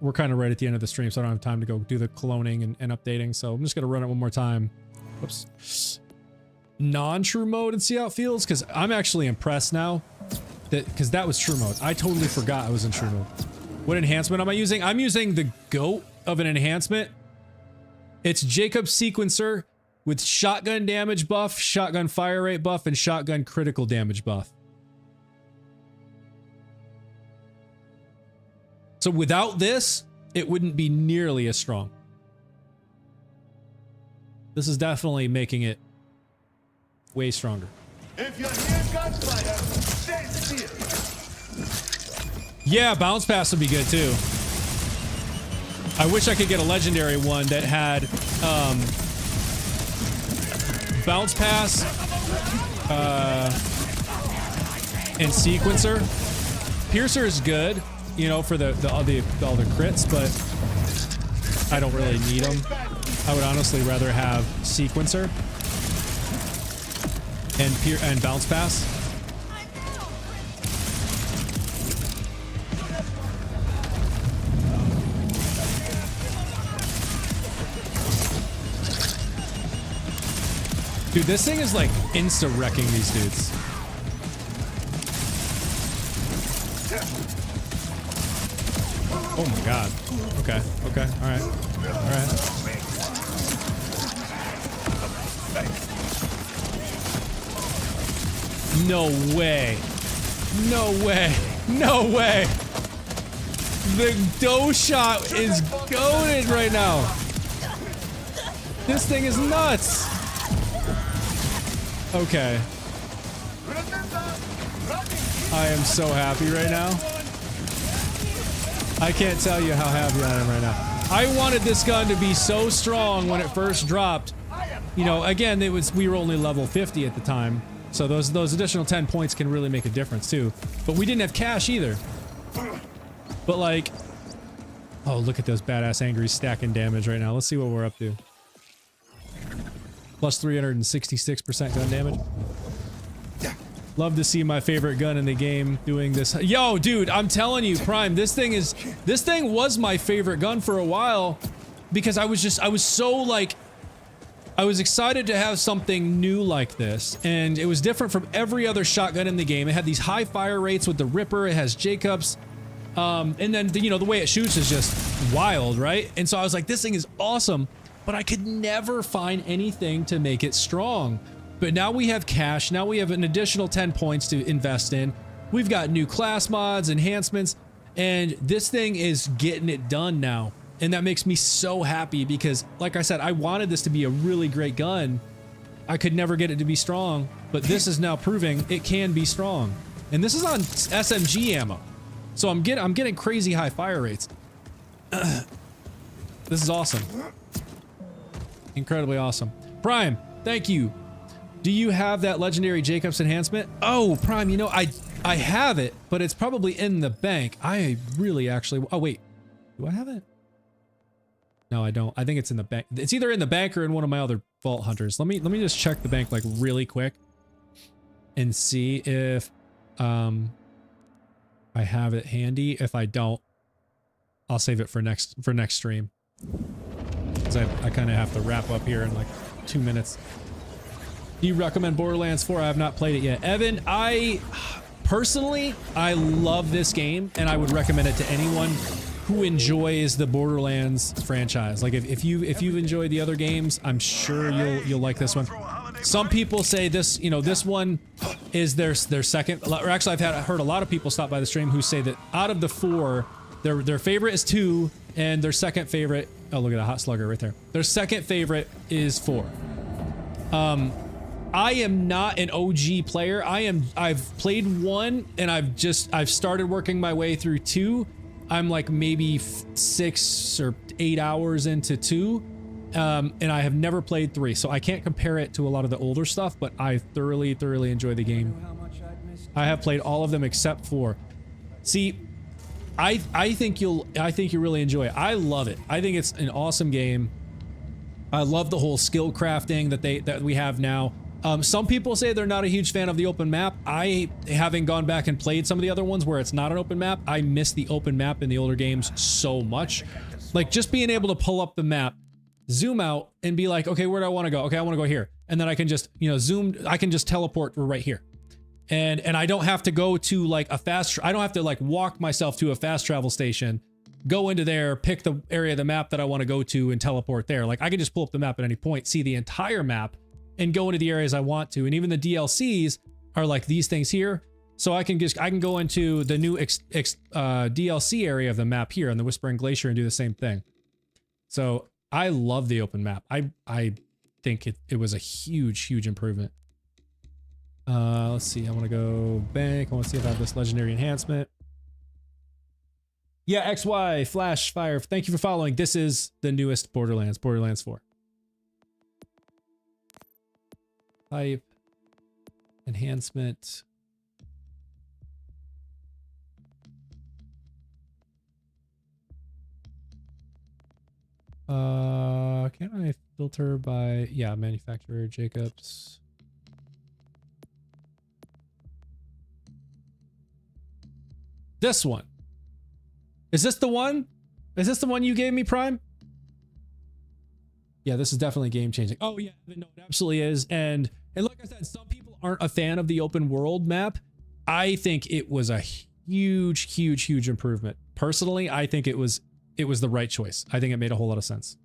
we're kind of right at the end of the stream, so I don't have time to go do the cloning and updating, so I'm just going to run it one more time. Oops. Non-true mode and see how it feels, because I'm actually impressed now. Because that was true mode. I totally forgot I was in true mode. What enhancement am I using? I'm using the GOAT of an enhancement. It's Jacob's Sequencer with shotgun damage buff, shotgun fire rate buff, and shotgun critical damage buff. So without this, it wouldn't be nearly as strong. This is definitely making it way stronger. If you hear gunfire, stay still. Yeah, bounce pass would be good too. I wish I could get a legendary one that had bounce pass and sequencer. Piercer is good, you know, for all the crits, but I don't really need them. I would honestly rather have sequencer. and bounce pass. Dude, this thing is like insta-wrecking these dudes. Oh my god. Okay, okay, alright. Alright. No way. No way. No way. The dough shot is goated right now. This thing is nuts. Okay. I am so happy right now. I can't tell you how happy I am right now. I wanted this gun to be so strong when it first dropped. You know, again, we were only level 50 at the time. So those additional 10 points can really make a difference too. But we didn't have cash either. But like, oh, look at those badass angries stacking damage right now. Let's see what we're up to. Plus 366% gun damage. Love to see my favorite gun in the game doing this. Yo, dude, I'm telling you, Prime, this thing was my favorite gun for a while because I was so like, I was excited to have something new like this, and it was different from every other shotgun in the game. It had these high fire rates with the Ripper. It has Jacobs. And then, you know, the way it shoots is just wild, right? And so I was like, this thing is awesome, but I could never find anything to make it strong. But now we have cash. Now we have an additional 10 points to invest in. We've got new class mods, enhancements, and this thing is getting it done now. And that makes me so happy because, like I said, I wanted this to be a really great gun. I could never get it to be strong, but this is now proving it can be strong. And this is on SMG ammo. So I'm getting crazy high fire rates. This is awesome. Incredibly awesome. Prime, thank you. Do you have that legendary Jacobs enhancement? Oh, Prime, you know, I have it, but it's probably in the bank. I really actually, oh wait, do I have it? No, I don't. I think it's in the bank. It's either in the bank or in one of my other vault hunters. Let me just check the bank like really quick and see if I have it handy. If I don't, I'll save it for next stream. Cuz I kind of have to wrap up here in like 2 minutes. Do you recommend Borderlands 4? I have not played it yet. Evan, personally, I love this game and I would recommend it to anyone who enjoys the Borderlands franchise. Like if you've enjoyed the other games, I'm sure you'll like this one. Some people say this, you know, this one is their second, or actually I've heard a lot of people stop by the stream who say that out of the 4, their favorite is 2 and their second favorite, oh look at the hot slugger right there. Their second favorite is 4. I am not an OG player. I've played 1 and I've started working my way through 2. I'm like maybe 6 or 8 hours into 2. And I have never played 3, so I can't compare it to a lot of the older stuff, but I thoroughly enjoy the game. I have played all of them except 4. See, I think you'll really enjoy it. I love it. I think it's an awesome game. I love the whole skill crafting that we have now. Some people say they're not a huge fan of the open map. I, having gone back and played some of the other ones where it's not an open map, I miss the open map in the older games so much. Like just being able to pull up the map, zoom out and be like, okay, where do I want to go? Okay, I want to go here. And then I can just, you know, I can just teleport right here. And I don't have to go to like a I don't have to like walk myself to a fast travel station, go into there, pick the area of the map that I want to go to and teleport there. Like I can just pull up the map at any point, see the entire map and go into the areas I want to. And even the DLCs are like these things here. So I can go into the new DLC area of the map here on the Whispering Glacier and do the same thing. So I love the open map. I think it was a huge improvement. Let's see. I want to go bank. I want to see if I have this legendary enhancement. Yeah, XY Flash Fire. Thank you for following. This is the newest Borderlands 4. Type enhancement. Can I filter by, yeah, manufacturer Jacobs. This one. Is this the one? Is this the one you gave me, Prime? Yeah, this is definitely game changing. Oh yeah, no, it absolutely is. And like I said, some people aren't a fan of the open world map. I think it was a huge improvement. Personally, I think it was the right choice. I think it made a whole lot of sense.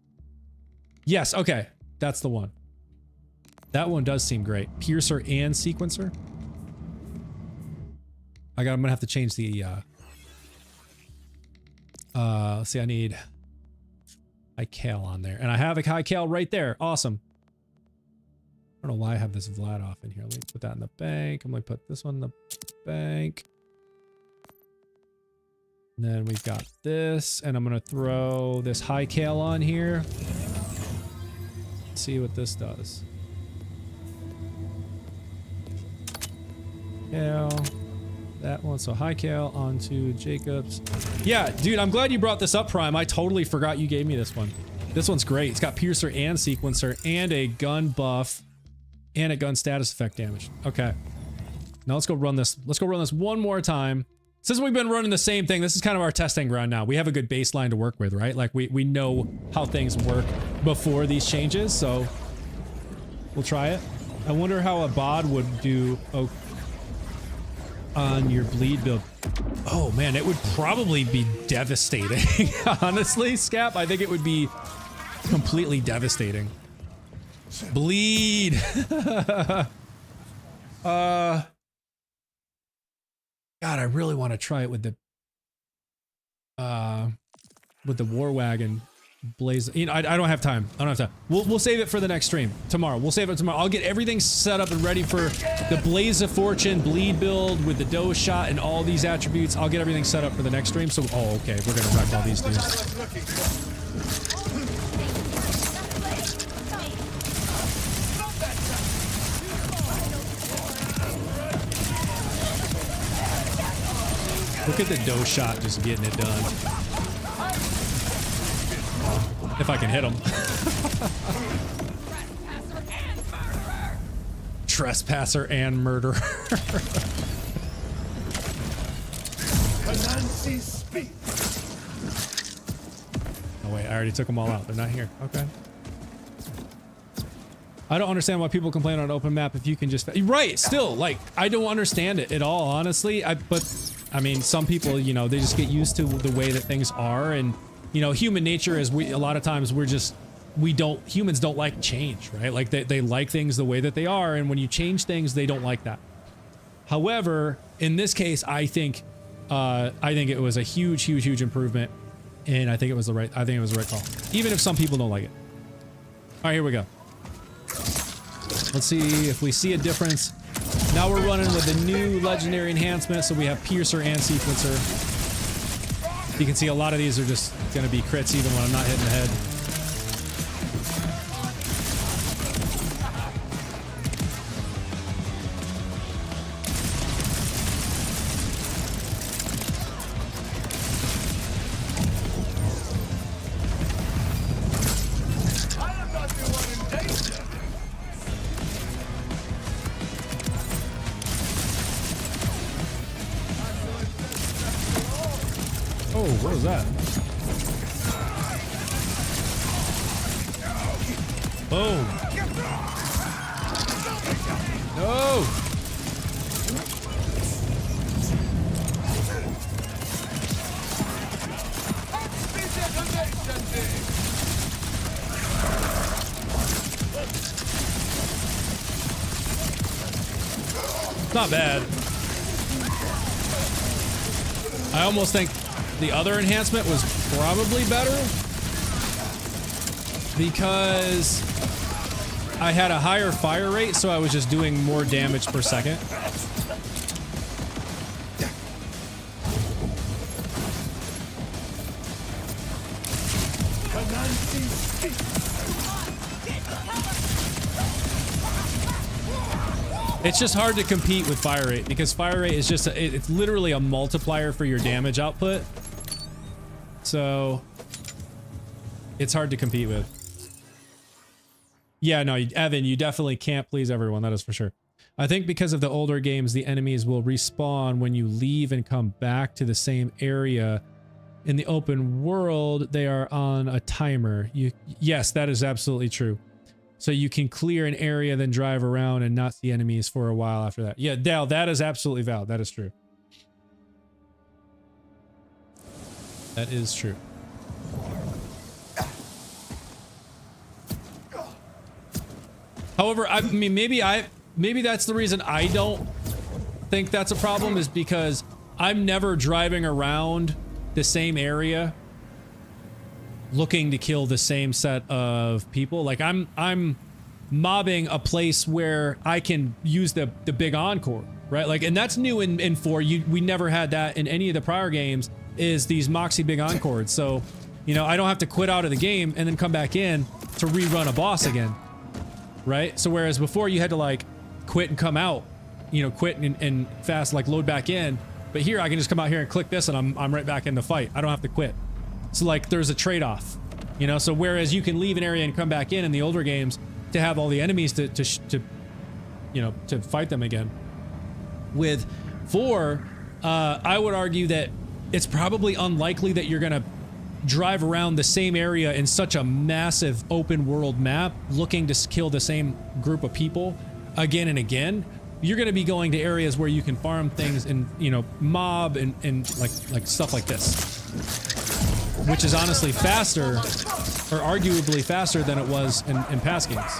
Yes, okay. That's the one. That one does seem great. Piercer and sequencer. I'm gonna have to change the let's see, I need high cal on there. And I have a high cal right there. Awesome. I don't know why I have this Vlad off in here. Let me put that in the bank. I'm gonna put this one in the bank. And then we've got this, and I'm gonna throw this high cal on here. Let's see what this does. Cal. That one. So high cal onto Jacobs. Yeah, dude, I'm glad you brought this up, Prime. I totally forgot you gave me this one. This one's great. It's got piercer and sequencer and a gun buff and a gun status effect damage. Okay. Now let's go run this. Let's go run this one more time. Since we've been running the same thing, this is kind of our testing ground now. We have a good baseline to work with, right? Like we know how things work before these changes, so we'll try it. I wonder how a bod would do on your bleed build. Oh man, it would probably be devastating. Honestly, Scap, I think it would be completely devastating. Bleed. God, I really want to try it with the War Wagon blaze. You know, I don't have time. I don't have time. We'll save it for the next stream tomorrow. We'll save it tomorrow. I'll get everything set up and ready for the Blaze of Fortune bleed build with the dose shot and all these attributes. I'll get everything set up for the next stream. So, oh, okay, we're gonna wreck all these dudes. Look at the dose shot just getting it done. If I can hit him. Trespasser and murderer. Oh wait, I already took them all out. They're not here. Okay. I don't understand why people complain on an open map if you can just... Right, still, like, I don't understand it at all, honestly. But, I mean, some people, you know, they just get used to the way that things are, and, you know, human nature is a lot of times humans don't like change, right? Like, they like things the way that they are, and when you change things, they don't like that. However, in this case, I think it was a huge improvement, and I think it was the right call. Even if some people don't like it. All right, here we go. Let's see if we see a difference. Now we're running with the new legendary enhancement, so we have piercer and sequencer. You can see a lot of these are just going to be crits even when I'm not hitting the head. What was that? Boom. No. Not bad. I almost think the other enhancement was probably better because I had a higher fire rate, so I was just doing more damage per second. It's just hard to compete with fire rate because fire rate is just it's literally a multiplier for your damage output. So it's hard to compete with. Yeah, no, Evan, you definitely can't please everyone. That is for sure. I think because of the older games, the enemies will respawn when you leave and come back to the same area. In the open world, they are on a timer. Yes, that is absolutely true. So you can clear an area, then drive around and not see enemies for a while after that. Yeah, Dal, that is absolutely valid. That is true. That is true. However, I mean, maybe that's the reason I don't think that's a problem, is because I'm never driving around the same area looking to kill the same set of people. Like I'm mobbing a place where I can use the big encore, right? Like, and that's new in 4. We never had that in any of the prior games, is these Moxie big encores. So, you know, I don't have to quit out of the game and then come back in to rerun a boss again. Right? So whereas before you had to like quit and come out, you know, quit and fast like load back in, but here I can just come out here and click this and I'm right back in the fight. I don't have to quit. So like there's a trade-off, you know. So whereas you can leave an area and come back in the older games to have all the enemies to you know, to fight them again. With 4, I would argue that it's probably unlikely that you're gonna drive around the same area in such a massive open world map looking to kill the same group of people again and again. You're going to be going to areas where you can farm things and, you know, mob and like stuff like this, which is honestly faster, or arguably faster than it was in past games.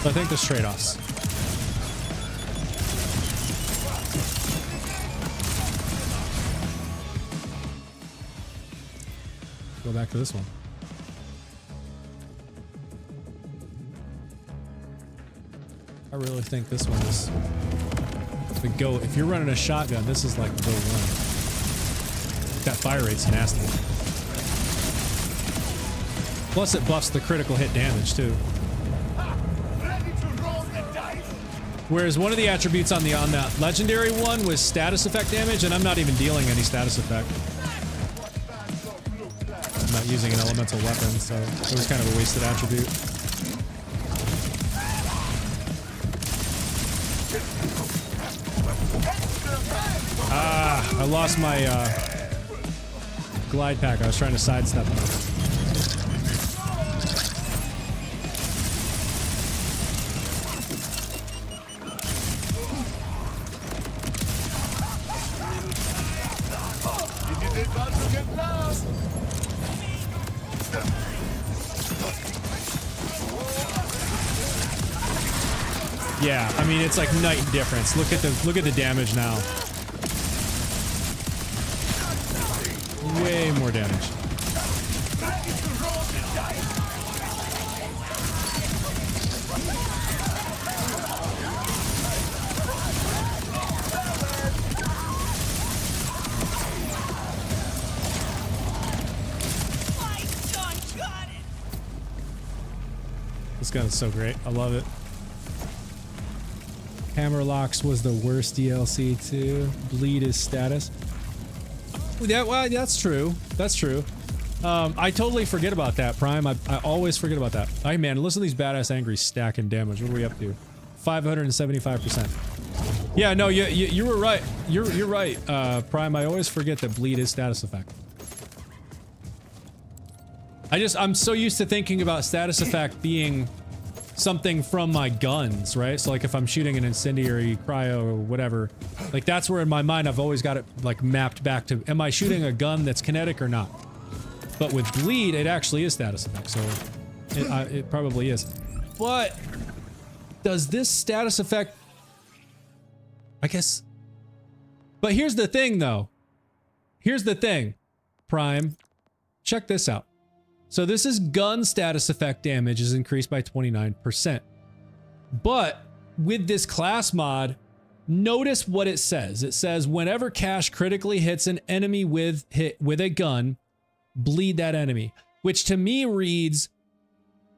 So I think there's trade-offs. Go back to this one. I really think this one is the go. If you're running a shotgun, this is like the one. That fire rate's nasty. Plus it buffs the critical hit damage too. Whereas one of the attributes on that legendary one was status effect damage, and I'm not even dealing any status effect. I'm not using an elemental weapon, so it was kind of a wasted attribute. Ah, I lost my glide pack. I was trying to sidestep it. Yeah, I mean it's like night and difference. Look at the damage now. Way more damage. This gun is so great. I love it. Hammerlocks was the worst DLC too. Bleed is status. Yeah, well, that's true. That's true. I totally forget about that, Prime. I always forget about that. Hey, man, listen to these badass angry stacking damage. What are we up to? 575%. Yeah, no, you were right. You're right, Prime. I always forget that bleed is status effect. I'm so used to thinking about status effect being something from my guns, right? So like if I'm shooting an incendiary, cryo, or whatever, like that's where in my mind I've always got it like mapped back to, am I shooting a gun that's kinetic or not? But with bleed, it actually is status effect, so it probably is. But does this status effect, I guess, but here's the thing though. Here's the thing, Prime, check this out. So this is gun status effect damage is increased by 29%. But with this class mod, notice what it says. It says whenever Cash critically hits an enemy with a gun, bleed that enemy. Which to me reads,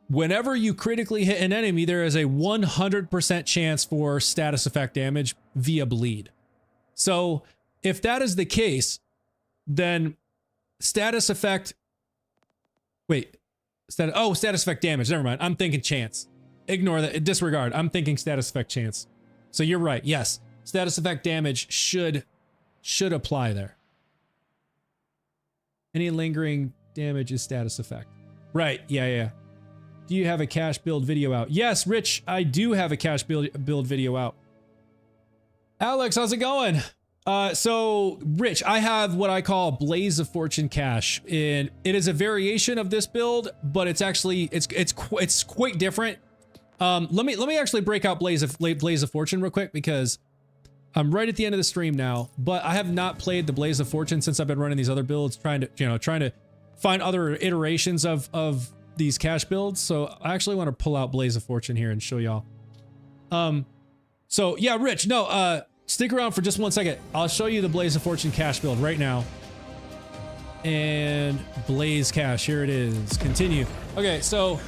whenever you critically hit an enemy, there is a 100% chance for status effect damage via bleed. So if that is the case, then status effect... Wait, Status effect damage. Never mind. I'm thinking chance. Ignore that. Disregard. I'm thinking status effect chance. So you're right. Yes. Status effect damage should apply there. Any lingering damage is status effect. Right. Yeah. Do you have a cache build video out? Yes, Rich, I do have a cache build video out. Alex, how's it going? So Rich, I have what I call Blaze of Fortune cache, and it is a variation of this build, but it's actually it's quite different. Let me actually break out Blaze of Fortune real quick, because I'm right at the end of the stream now, but I have not played the Blaze of Fortune since I've been running these other builds, trying to find other iterations of these cache builds. So I actually want to pull out Blaze of Fortune here and show y'all. So yeah, Rich, no, stick around for just 1 second. I'll show you the Blaze of Fortune cache build right now. And Blaze cache, here it is. Continue. Okay, so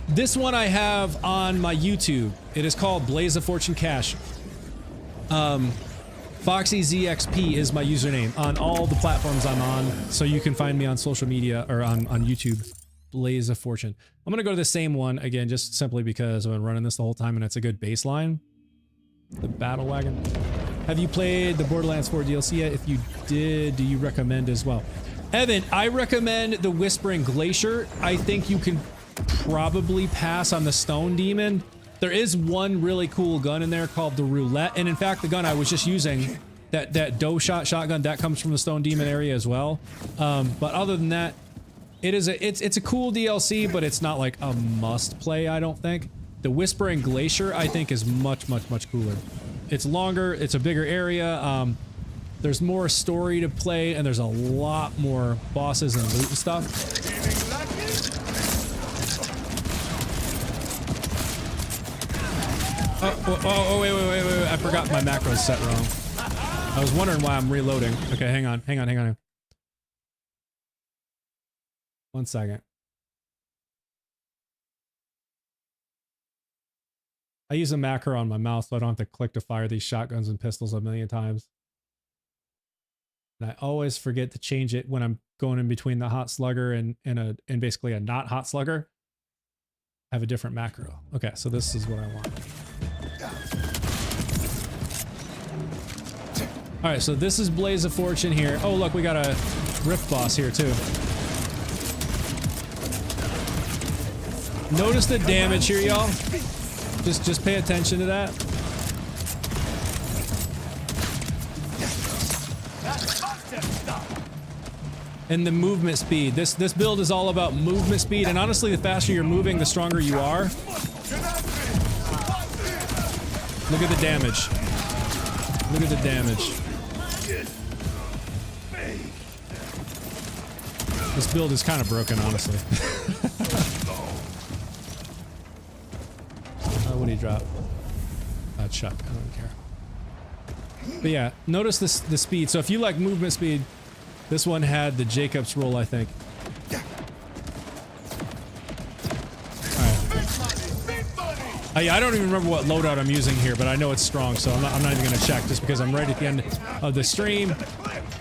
this one I have on my YouTube. It is called Blaze of Fortune cache. FoxyZXP is my username on all the platforms I'm on, so you can find me on social media or on YouTube. Blaze of Fortune. I'm gonna go to the same one again, just simply because I've been running this the whole time and it's a good baseline. The Battle Wagon. Have you played the Borderlands 4 DLC yet? If you did, do you recommend as well? Evan, I recommend the Whispering Glacier. I think you can probably pass on the Stone Demon. There is one really cool gun in there called the Roulette, and in fact the gun I was just using, that doe shot shotgun, that comes from the Stone Demon area as well. But other than that, it's a cool DLC, but it's not like a must play, I don't think. The Whispering Glacier I think is much cooler. It's longer, it's a bigger area, there's more story to play, and there's a lot more bosses and loot and stuff. Oh, wait, I forgot my macros set wrong. I was wondering why I'm reloading. Okay, hang on. 1 second. I use a macro on my mouse so I don't have to click to fire these shotguns and pistols a million times. And I always forget to change it when I'm going in between the hot slugger and basically a not hot slugger. I have a different macro. Okay, so this is what I want. All right, so this is Blaze of Fortune here. Oh, look, we got a Rift boss here too. Notice the damage here, y'all. Just pay attention to that. And the movement speed. This build is all about movement speed, and honestly, the faster you're moving, the stronger you are. Look at the damage. Look at the damage. This build is kind of broken, honestly. What did he drop? Chuck. I don't care. But yeah, notice the speed. So if you like movement speed, this one had the Jacob's roll, I think. Alright. I don't even remember what loadout I'm using here, but I know it's strong, so I'm not even gonna check just because I'm right at the end of the stream.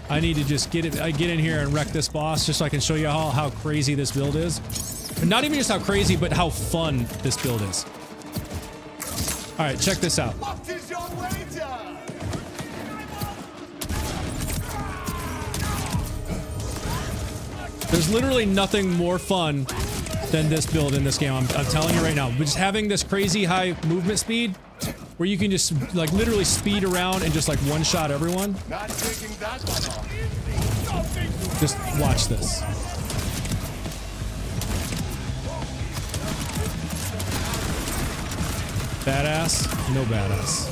I need to just get in here and wreck this boss just so I can show you how crazy this build is. And not even just how crazy, but how fun this build is. Alright, check this out. There's literally nothing more fun than this build in this game. I'm telling you right now. But just having this crazy high movement speed where you can just like literally speed around and just like one shot everyone. Just watch this. Badass? No badass.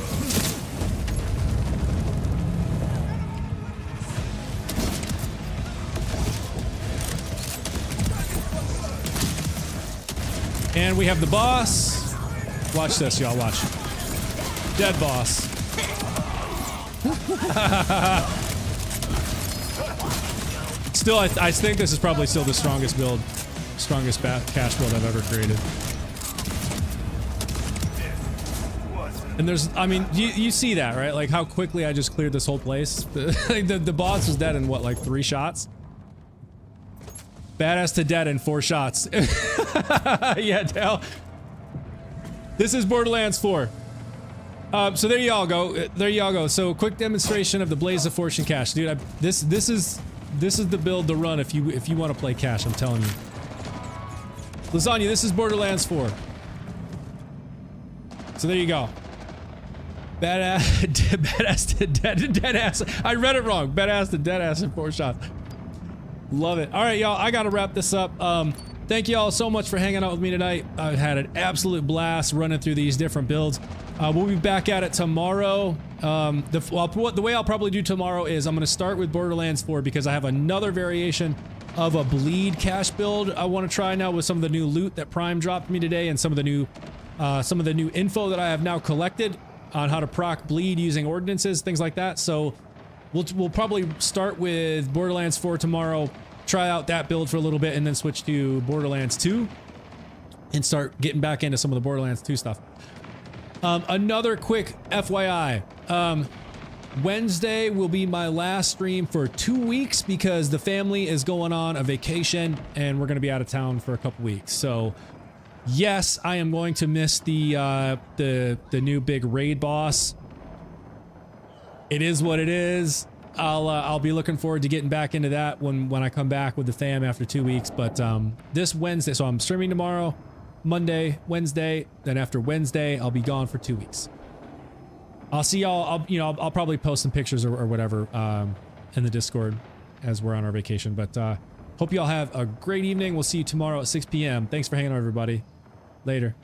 And we have the boss. Watch this, y'all. Watch. Dead boss. Still, I think this is probably still the strongest build, strongest cache build I've ever created. And there's, I mean, you see that, right? Like how quickly I just cleared this whole place. The boss was dead in what, like 3 shots? Badass to dead in 4 shots. Yeah, Dale. This is Borderlands 4. So there y'all go. There y'all go. So quick demonstration of the Blaze of Fortune cache, dude. This is the build to run if you want to play cache. I'm telling you. Lasagna, this is Borderlands 4. So there you go. Badass to dead ass. I read it wrong. Badass to dead ass in 4 shots. Love it. All right, y'all. I gotta wrap this up. Thank you all so much for hanging out with me tonight. I've had an absolute blast running through these different builds. We'll be back at it tomorrow. The way I'll probably do tomorrow is I'm going to start with Borderlands 4 because I have another variation of a bleed cache build I want to try now with some of the new loot that Prime dropped me today and some of the new info that I have now collected on how to proc bleed using ordinances, things like that. So we'll probably start with Borderlands 4 tomorrow, try out that build for a little bit, and then switch to Borderlands 2 and start getting back into some of the Borderlands 2 stuff. Another quick FYI, Wednesday will be my last stream for 2 weeks because the family is going on a vacation and we're going to be out of town for a couple weeks. So yes, I am going to miss the new big raid boss. It is what it is. I'll be looking forward to getting back into that when I come back with the fam after 2 weeks. But this Wednesday, so I'm streaming tomorrow, Monday, Wednesday, then after Wednesday, I'll be gone for 2 weeks. I'll see y'all. I'll probably post some pictures or whatever in the Discord as we're on our vacation. But hope y'all have a great evening. We'll see you tomorrow at 6 p.m. Thanks for hanging out, everybody. Later.